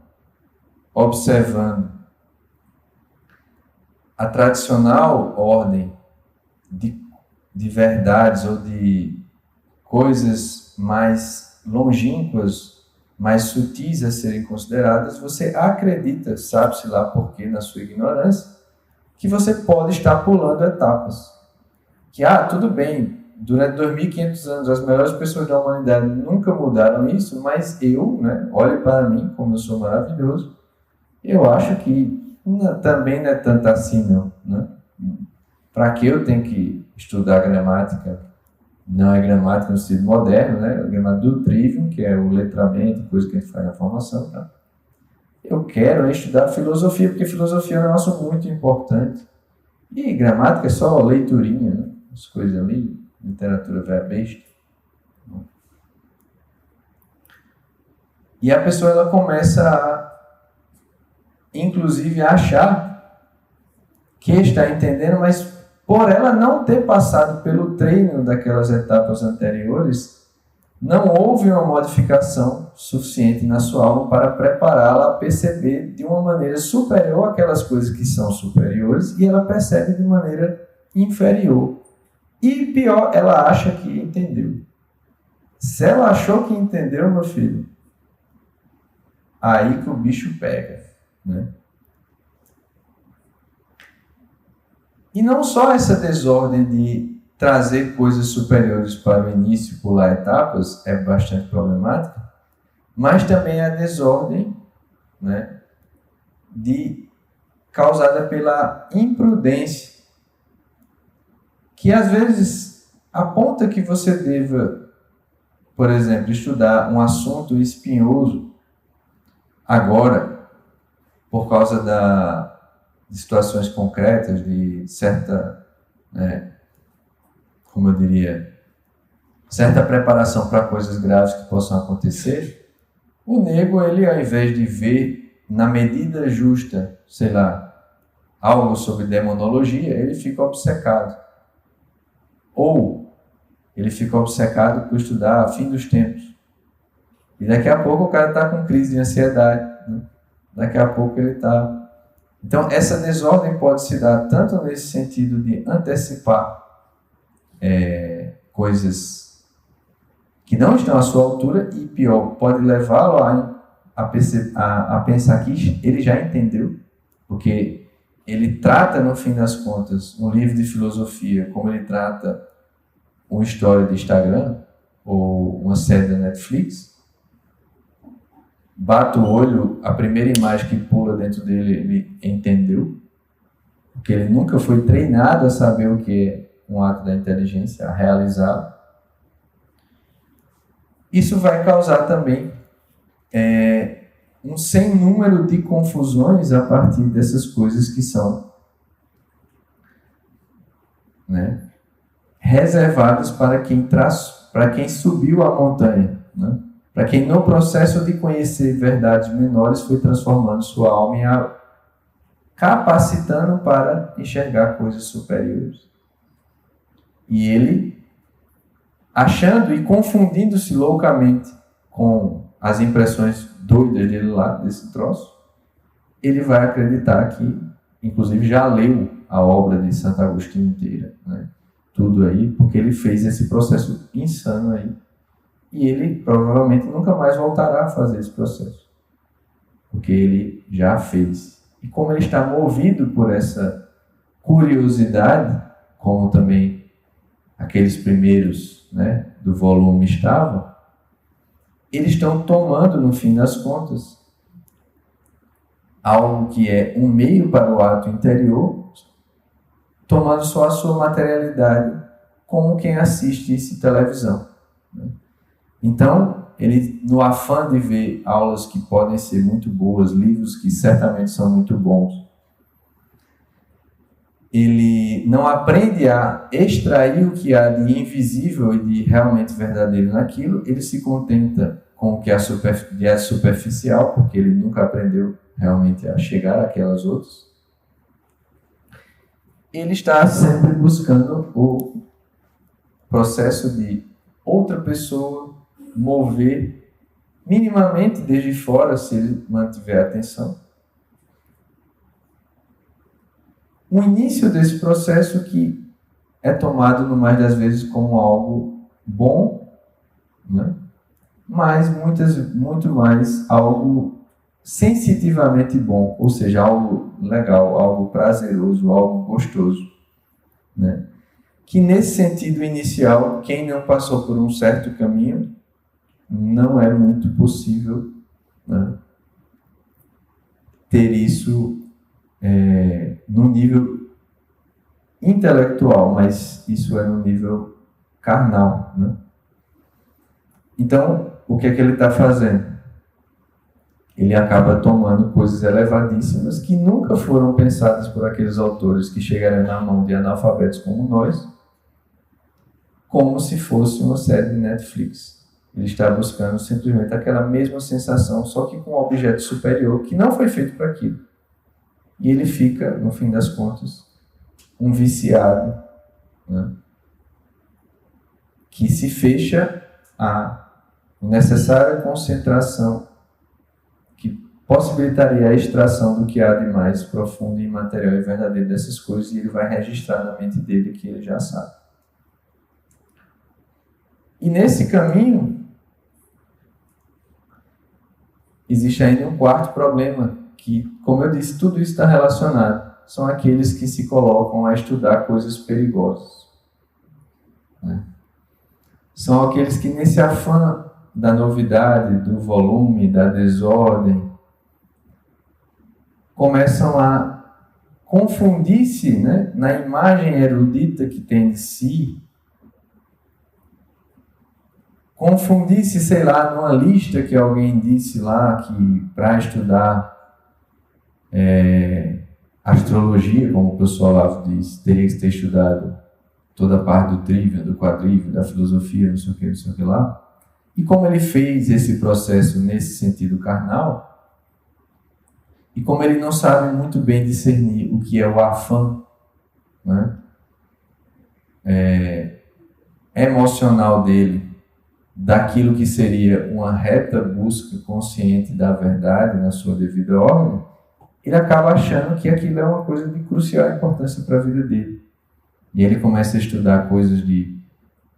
observando a tradicional ordem de verdades ou de coisas mais longínquas, mais sutis a serem consideradas, você acredita, sabe-se lá por quê, na sua ignorância, que você pode estar pulando etapas. Que, tudo bem, durante 2.500 anos as melhores pessoas da humanidade nunca mudaram isso, mas eu, né, olhe para mim como eu sou maravilhoso, eu acho que também não é tanto assim, não. Né? Para que eu tenho que estudar gramática? Não é gramática no sentido moderno, né? É gramática do trivium, que é o letramento, coisa que a gente faz na formação. Tá? Eu quero estudar filosofia, porque filosofia é um negócio muito importante. E gramática é só leiturinha, né? As coisas ali, literatura velha besta. E a pessoa ela começa a, inclusive, a achar que está entendendo, mas por ela não ter passado pelo treino daquelas etapas anteriores, não houve uma modificação suficiente na sua alma para prepará-la a perceber de uma maneira superior aquelas coisas que são superiores e ela percebe de maneira inferior. E pior, ela acha que entendeu. Se ela achou que entendeu, meu filho, aí que o bicho pega, né? E não só essa desordem de trazer coisas superiores para o início, pular etapas, é bastante problemática, mas também a desordem, né, causada pela imprudência, que às vezes aponta que você deva, por exemplo, estudar um assunto espinhoso agora, por causa de situações concretas, de certa, como eu diria, certa preparação para coisas graves que possam acontecer, o nego, ele ao invés de ver na medida justa, sei lá, algo sobre demonologia, ele fica obcecado. Ou ele fica obcecado por estudar a fim dos tempos. E daqui a pouco o cara está com crise de ansiedade. Né? Daqui a pouco ele está... Então, essa desordem pode se dar tanto nesse sentido de antecipar coisas que não estão à sua altura e, pior, pode levá-lo a pensar que ele já entendeu, porque ele trata, no fim das contas, um livro de filosofia como ele trata uma história de Instagram ou uma série da Netflix. Bate o olho, a primeira imagem que pula dentro dele, ele entendeu, porque ele nunca foi treinado a saber o que é um ato da inteligência, a realizar. Isso vai causar também um sem número de confusões a partir dessas coisas que são, né, reservadas para quem subiu a montanha, né? Para quem no processo de conhecer verdades menores foi transformando sua alma em algo, capacitando para enxergar coisas superiores. E ele, achando e confundindo-se loucamente com as impressões doidas dele lá, desse troço, ele vai acreditar que, inclusive já leu a obra de Santo Agostinho inteira, né? Tudo aí, porque ele fez esse processo insano aí e ele provavelmente nunca mais voltará a fazer esse processo, porque ele já fez. E como ele está movido por essa curiosidade, como também aqueles primeiros, né, do volume estavam, eles estão tomando, no fim das contas, algo que é um meio para o ato interior, tomando só a sua materialidade como quem assiste televisão. Então, ele, no afã de ver aulas que podem ser muito boas, livros que certamente são muito bons, ele não aprende a extrair o que há de invisível e de realmente verdadeiro naquilo, ele se contenta com o que é superficial, porque ele nunca aprendeu realmente a chegar àquelas outras. Ele está sempre buscando o processo de outra pessoa mover minimamente desde fora, se ele mantiver a atenção. O início desse processo que é tomado, no mais das vezes, como algo bom, né? Mas muito mais algo sensitivamente bom, ou seja, algo legal, algo prazeroso, algo gostoso, né? Que nesse sentido inicial, quem não passou por um certo caminho, não é muito possível, né, ter isso no nível intelectual, mas isso é no nível carnal, né? Então, o que é que ele está fazendo? Ele acaba tomando coisas elevadíssimas que nunca foram pensadas por aqueles autores que chegaram na mão de analfabetos como nós, como se fosse uma série de Netflix. Ele está buscando simplesmente aquela mesma sensação, só que com um objeto superior que não foi feito para aquilo. E ele fica, no fim das contas, um viciado, né, que se fecha à necessária concentração que possibilitaria a extração do que há de mais profundo e material e verdadeiro dessas coisas, e ele vai registrar na mente dele que ele já sabe. E nesse caminho, existe ainda um quarto problema, que, como eu disse, tudo isso está relacionado. São aqueles que se colocam a estudar coisas perigosas, né? São aqueles que, nesse afã da novidade, do volume, da desordem, começam a confundir-se, né, na imagem erudita que tem de si, confundir-se, sei lá, numa lista que alguém disse lá que para estudar astrologia, como o pessoal lá diz, teria que ter estudado toda a parte do trívio, do quadrívio, da filosofia, não sei o que lá. E como ele fez esse processo nesse sentido carnal, e como ele não sabe muito bem discernir o que é o afã, né, emocional dele, daquilo que seria uma reta busca consciente da verdade na sua devida ordem, ele acaba achando que aquilo é uma coisa de crucial importância para a vida dele. E ele começa a estudar coisas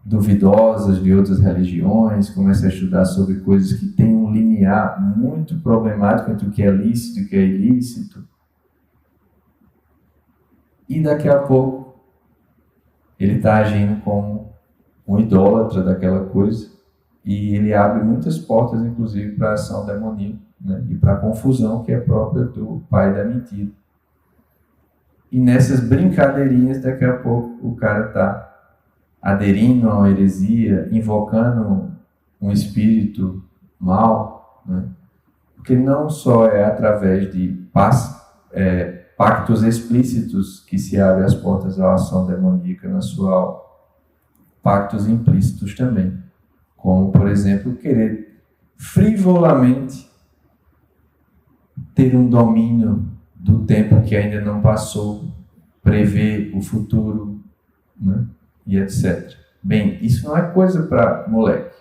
duvidosas de outras religiões, começa a estudar sobre coisas que têm um limiar muito problemático entre o que é lícito e o que é ilícito. E daqui a pouco ele está agindo como um idólatra daquela coisa, e ele abre muitas portas, inclusive, para a ação demoníaca, né, e para a confusão que é própria do pai da mentira. E nessas brincadeirinhas, daqui a pouco, o cara está aderindo a uma heresia, invocando um espírito mau, né? Porque não só é através de pactos explícitos que se abrem as portas à ação demoníaca na sua alma, pactos implícitos também, como, por exemplo, querer frivolamente ter um domínio do tempo que ainda não passou, prever o futuro, né, e etc. Bem, isso não é coisa para moleque.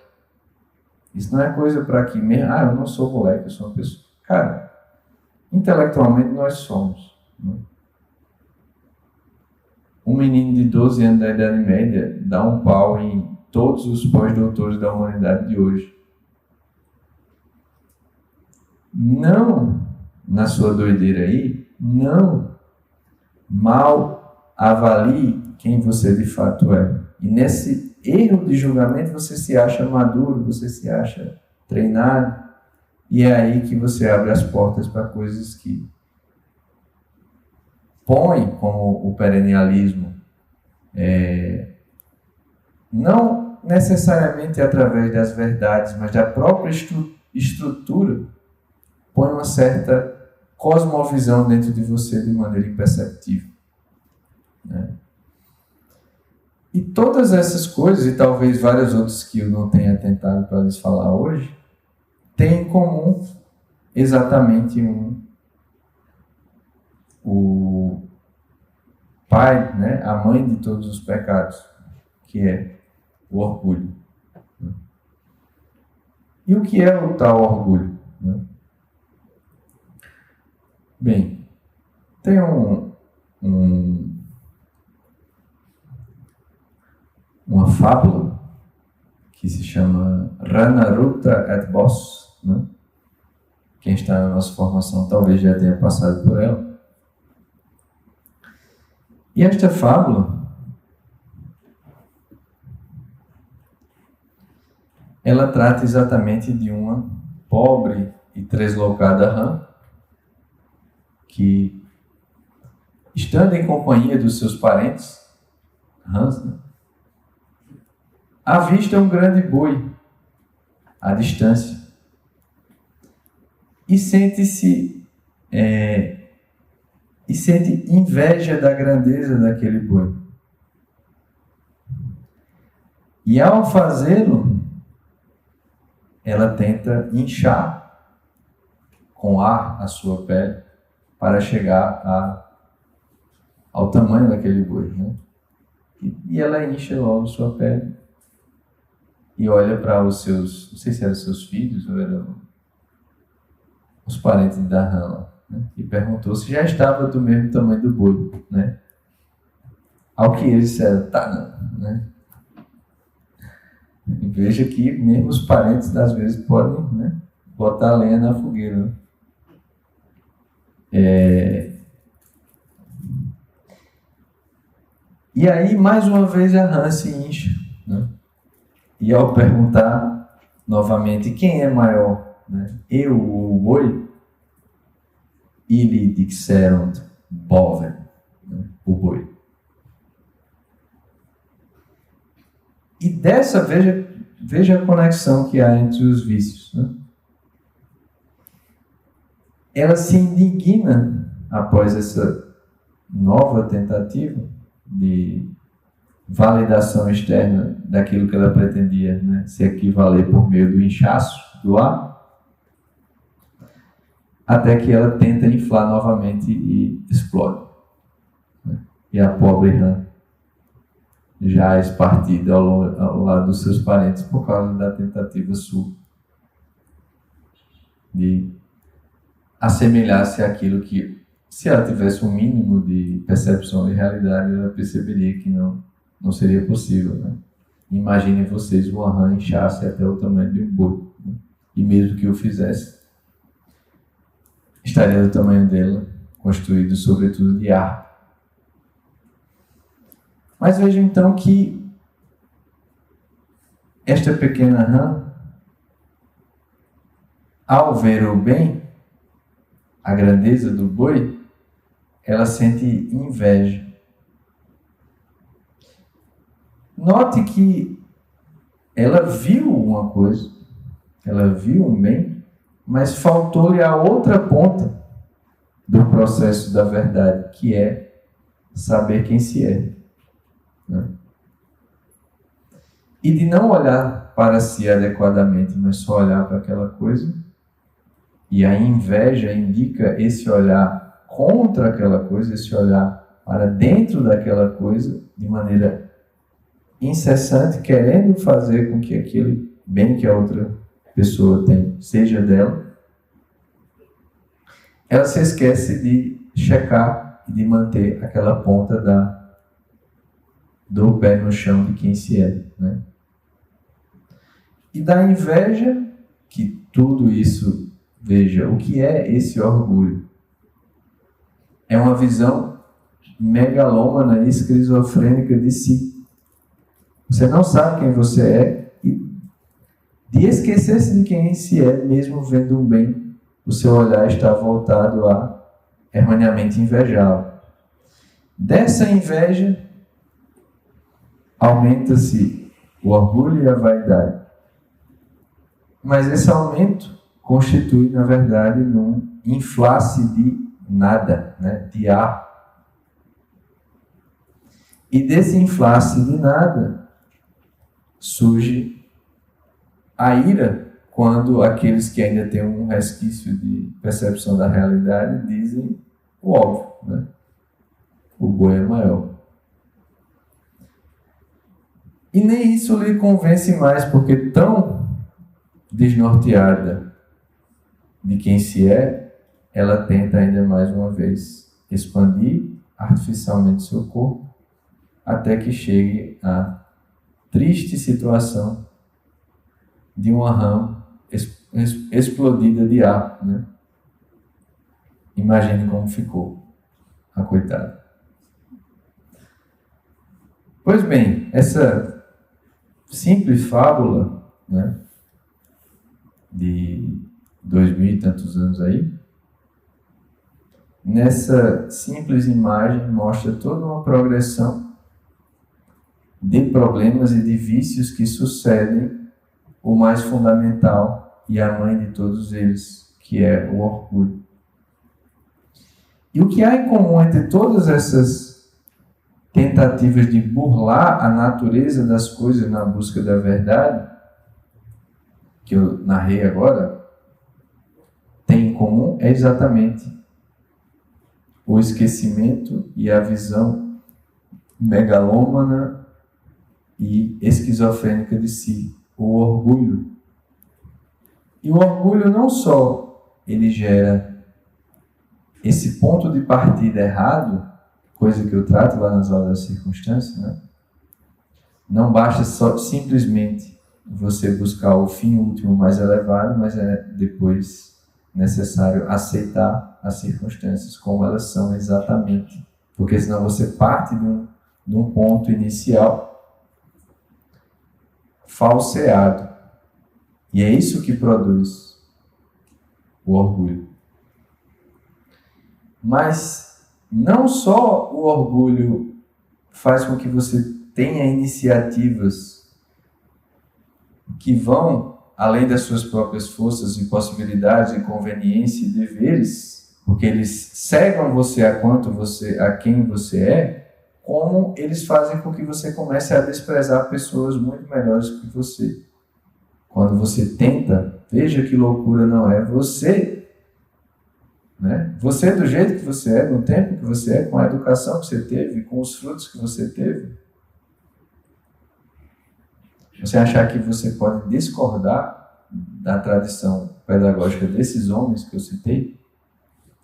Isso não é coisa para que... eu não sou moleque, eu sou uma pessoa... Cara, intelectualmente nós somos, né? Um menino de 12 anos da Idade Média dá um pau em todos os pós-doutores da humanidade de hoje. Não, na sua doideira aí, não mal avalie quem você de fato é. E nesse erro de julgamento você se acha maduro, você se acha treinado, e é aí que você abre as portas para coisas que põem, como o perennialismo, não necessariamente através das verdades, mas da própria estrutura, põe uma certa cosmovisão dentro de você de maneira imperceptível, né? E todas essas coisas, e talvez várias outras que eu não tenha tentado para lhes falar hoje, têm em comum exatamente o pai, né, a mãe de todos os pecados, que é o orgulho. E o que é o tal orgulho, né? Bem, tem uma fábula que se chama Ranaruta et Bos, né? Quem está na nossa formação talvez já tenha passado por ela. E esta fábula, ela trata exatamente de uma pobre e deslocada rã que, estando em companhia dos seus parentes, rãs, né, avista um grande boi à distância e sente inveja da grandeza daquele boi. E ao fazê-lo, ela tenta inchar com ar a sua pele para chegar ao tamanho daquele boi, né? E ela incha logo sua pele e olha para os seus, não sei se eram seus filhos ou eram os parentes da rã lá, né? E perguntou se já estava do mesmo tamanho do boi, né? Ao que eles disseram, tá não, né? E veja que mesmo os parentes às vezes podem, né, botar lenha na fogueira, né? E aí mais uma vez a rã se incha, né? E ao perguntar novamente quem é maior, né, eu ou o boi, e lhe disseram bovem, né, o boi. E dessa, veja a conexão que há entre os vícios, né? Ela se indigna após essa nova tentativa de validação externa daquilo que ela pretendia, né, se equivaler por meio do inchaço do ar, até que ela tenta inflar novamente e explode, né? E a pobre rã já espartida ao lado dos seus parentes por causa da tentativa sua de assemelhar-se àquilo que, se ela tivesse um mínimo de percepção de realidade, ela perceberia que não seria possível, né? Imaginem vocês uma rã inchasse até o tamanho de um boi, né? E mesmo que o fizesse, estaria do tamanho dela, construído sobretudo de ar. Mas veja então que esta pequena rã, ao ver o bem, a grandeza do boi, ela sente inveja. Note que ela viu uma coisa, ela viu um bem, mas faltou-lhe a outra ponta do processo da verdade, que é saber quem se é, né? E de não olhar para si adequadamente, mas só olhar para aquela coisa. E a inveja indica esse olhar contra aquela coisa, esse olhar para dentro daquela coisa, de maneira incessante, querendo fazer com que aquele bem que a outra pessoa tem seja dela. Ela se esquece de checar e de manter aquela ponta do pé no chão de quem se é, né? E da inveja, que tudo isso, veja, o que é esse orgulho? É uma visão megalômana e esquizofrênica de si. Você não sabe quem você é e de esquecer-se de quem se é, mesmo vendo um bem, o seu olhar está voltado a erroneamente invejá-lo. Dessa inveja, aumenta-se o orgulho e a vaidade. Mas esse aumento constitui, na verdade, num inflace de nada, né? De ar. E desse inflace de nada surge a ira, quando aqueles que ainda têm um resquício de percepção da realidade dizem o óbvio, né? O boi é maior. E nem isso lhe convence mais, porque tão desnorteada de quem se é, ela tenta ainda mais uma vez expandir artificialmente seu corpo, até que chegue à triste situação de uma rã explodida de ar, né? Imagine como ficou a coitada. Pois bem, essa simples fábula, né, de 2000 e tantos anos aí, nessa simples imagem mostra toda uma progressão de problemas e de vícios que sucedem o mais fundamental e a mãe de todos eles, que é o orgulho. E o que há em comum entre todas essas tentativas de burlar a natureza das coisas na busca da verdade, que eu narrei agora, tem em comum é exatamente o esquecimento e a visão megalômana e esquizofrênica de si, o orgulho. E o orgulho não só ele gera esse ponto de partida errado, coisa que eu trato lá nas aulas das circunstâncias, né? Não basta só simplesmente você buscar o fim último mais elevado, mas é depois necessário aceitar as circunstâncias como elas são exatamente, porque senão você parte de um ponto inicial falseado, e é isso que produz o orgulho. Mas não só o orgulho faz com que você tenha iniciativas que vão além das suas próprias forças e possibilidades e conveniência e deveres, porque eles cegam você a quem você é, como eles fazem com que você comece a desprezar pessoas muito melhores que você. Quando você tenta, veja que loucura não é você, né? Você do jeito que você é, no tempo que você é, com a educação que você teve, com os frutos que você teve, você achar que você pode discordar da tradição pedagógica desses homens que eu citei,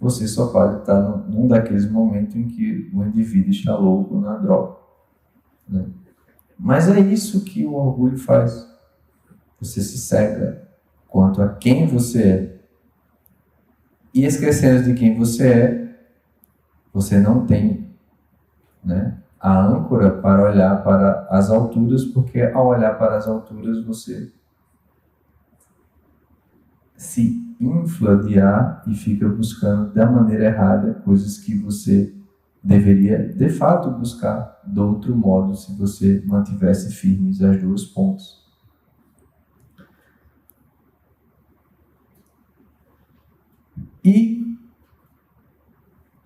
você só pode estar num daqueles momentos em que o indivíduo está louco na droga, né? Mas é isso que o orgulho faz. Você se cega quanto a quem você é. E esquecendo de quem você é, você não tem, né, a âncora para olhar para as alturas, porque ao olhar para as alturas você se infla de ar e fica buscando da maneira errada coisas que você deveria de fato buscar de outro modo se você mantivesse firmes as duas pontas. E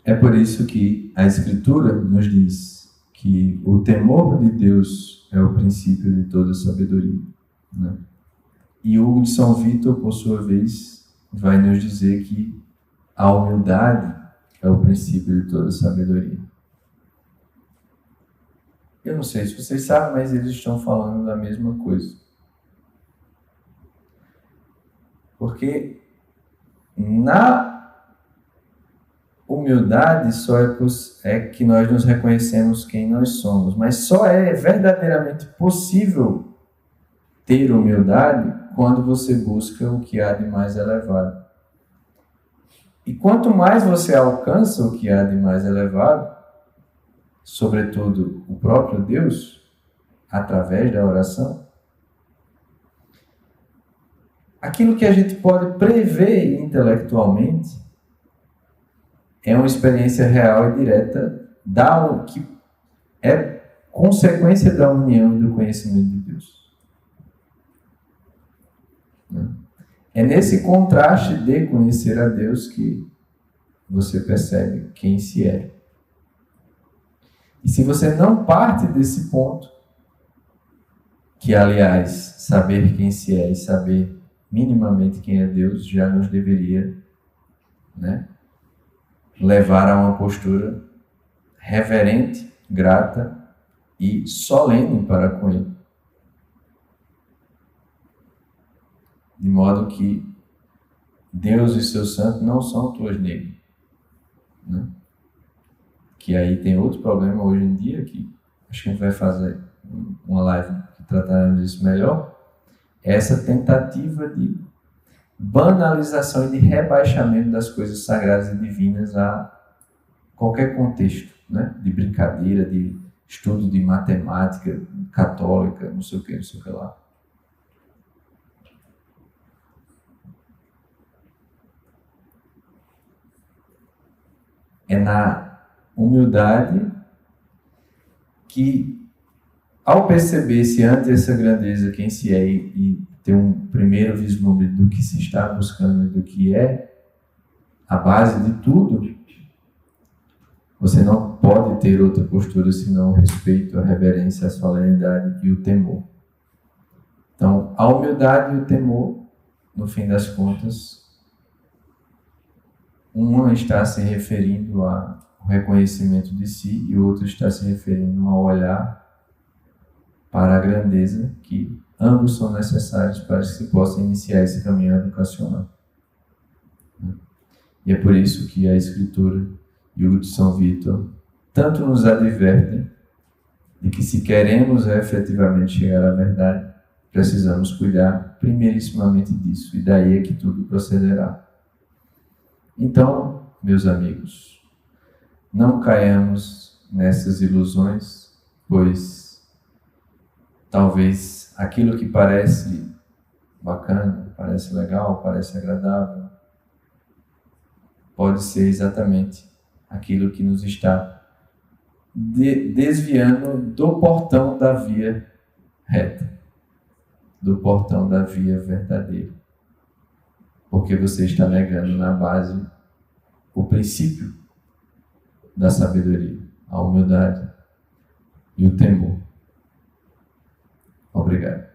é por isso que a Escritura nos diz que o temor de Deus é o princípio de toda sabedoria, né? E Hugo de São Vítor, por sua vez, vai nos dizer que a humildade é o princípio de toda sabedoria. Eu não sei se vocês sabem, mas eles estão falando da mesma coisa. Porque na humildade só é que nós nos reconhecemos quem nós somos, mas só é verdadeiramente possível ter humildade quando você busca o que há de mais elevado. E quanto mais você alcança o que há de mais elevado, sobretudo o próprio Deus, através da oração, aquilo que a gente pode prever intelectualmente é uma experiência real e direta que é consequência da união e do conhecimento de Deus. É nesse contraste de conhecer a Deus que você percebe quem se é. E se você não parte desse ponto, que aliás, saber quem se é e saber minimamente quem é Deus já nos deveria, levar a uma postura reverente, grata e solene para com Ele. De modo que Deus e seu santo não são tuas negras. Que aí tem outro problema hoje em dia, que acho que a gente vai fazer uma live que trataremos disso melhor, é essa tentativa de banalização e de rebaixamento das coisas sagradas e divinas a qualquer contexto, de brincadeira, de estudo de matemática católica, não sei o que lá. É na humildade que, ao perceber-se ante essa grandeza quem se é e ter um primeiro vislumbre do que se está buscando e do que é a base de tudo, você não pode ter outra postura senão o respeito, a reverência, a solenidade e o temor. Então, a humildade e o temor, no fim das contas, uma está se referindo ao reconhecimento de si e o outro está se referindo ao olhar para a grandeza, que ambos são necessários para que se possa iniciar esse caminho educacional. E é por isso que a Escritura e o de São Vítor tanto nos advertem de que, se queremos efetivamente chegar à verdade, precisamos cuidar primeirissimamente disso, e daí é que tudo procederá. Então, meus amigos, não caiamos nessas ilusões, pois talvez aquilo que parece bacana, parece legal, parece agradável, pode ser exatamente aquilo que nos está desviando do portão da via reta, do portão da via verdadeira. Porque você está negando na base o princípio da sabedoria, a humildade e o temor. Obrigado.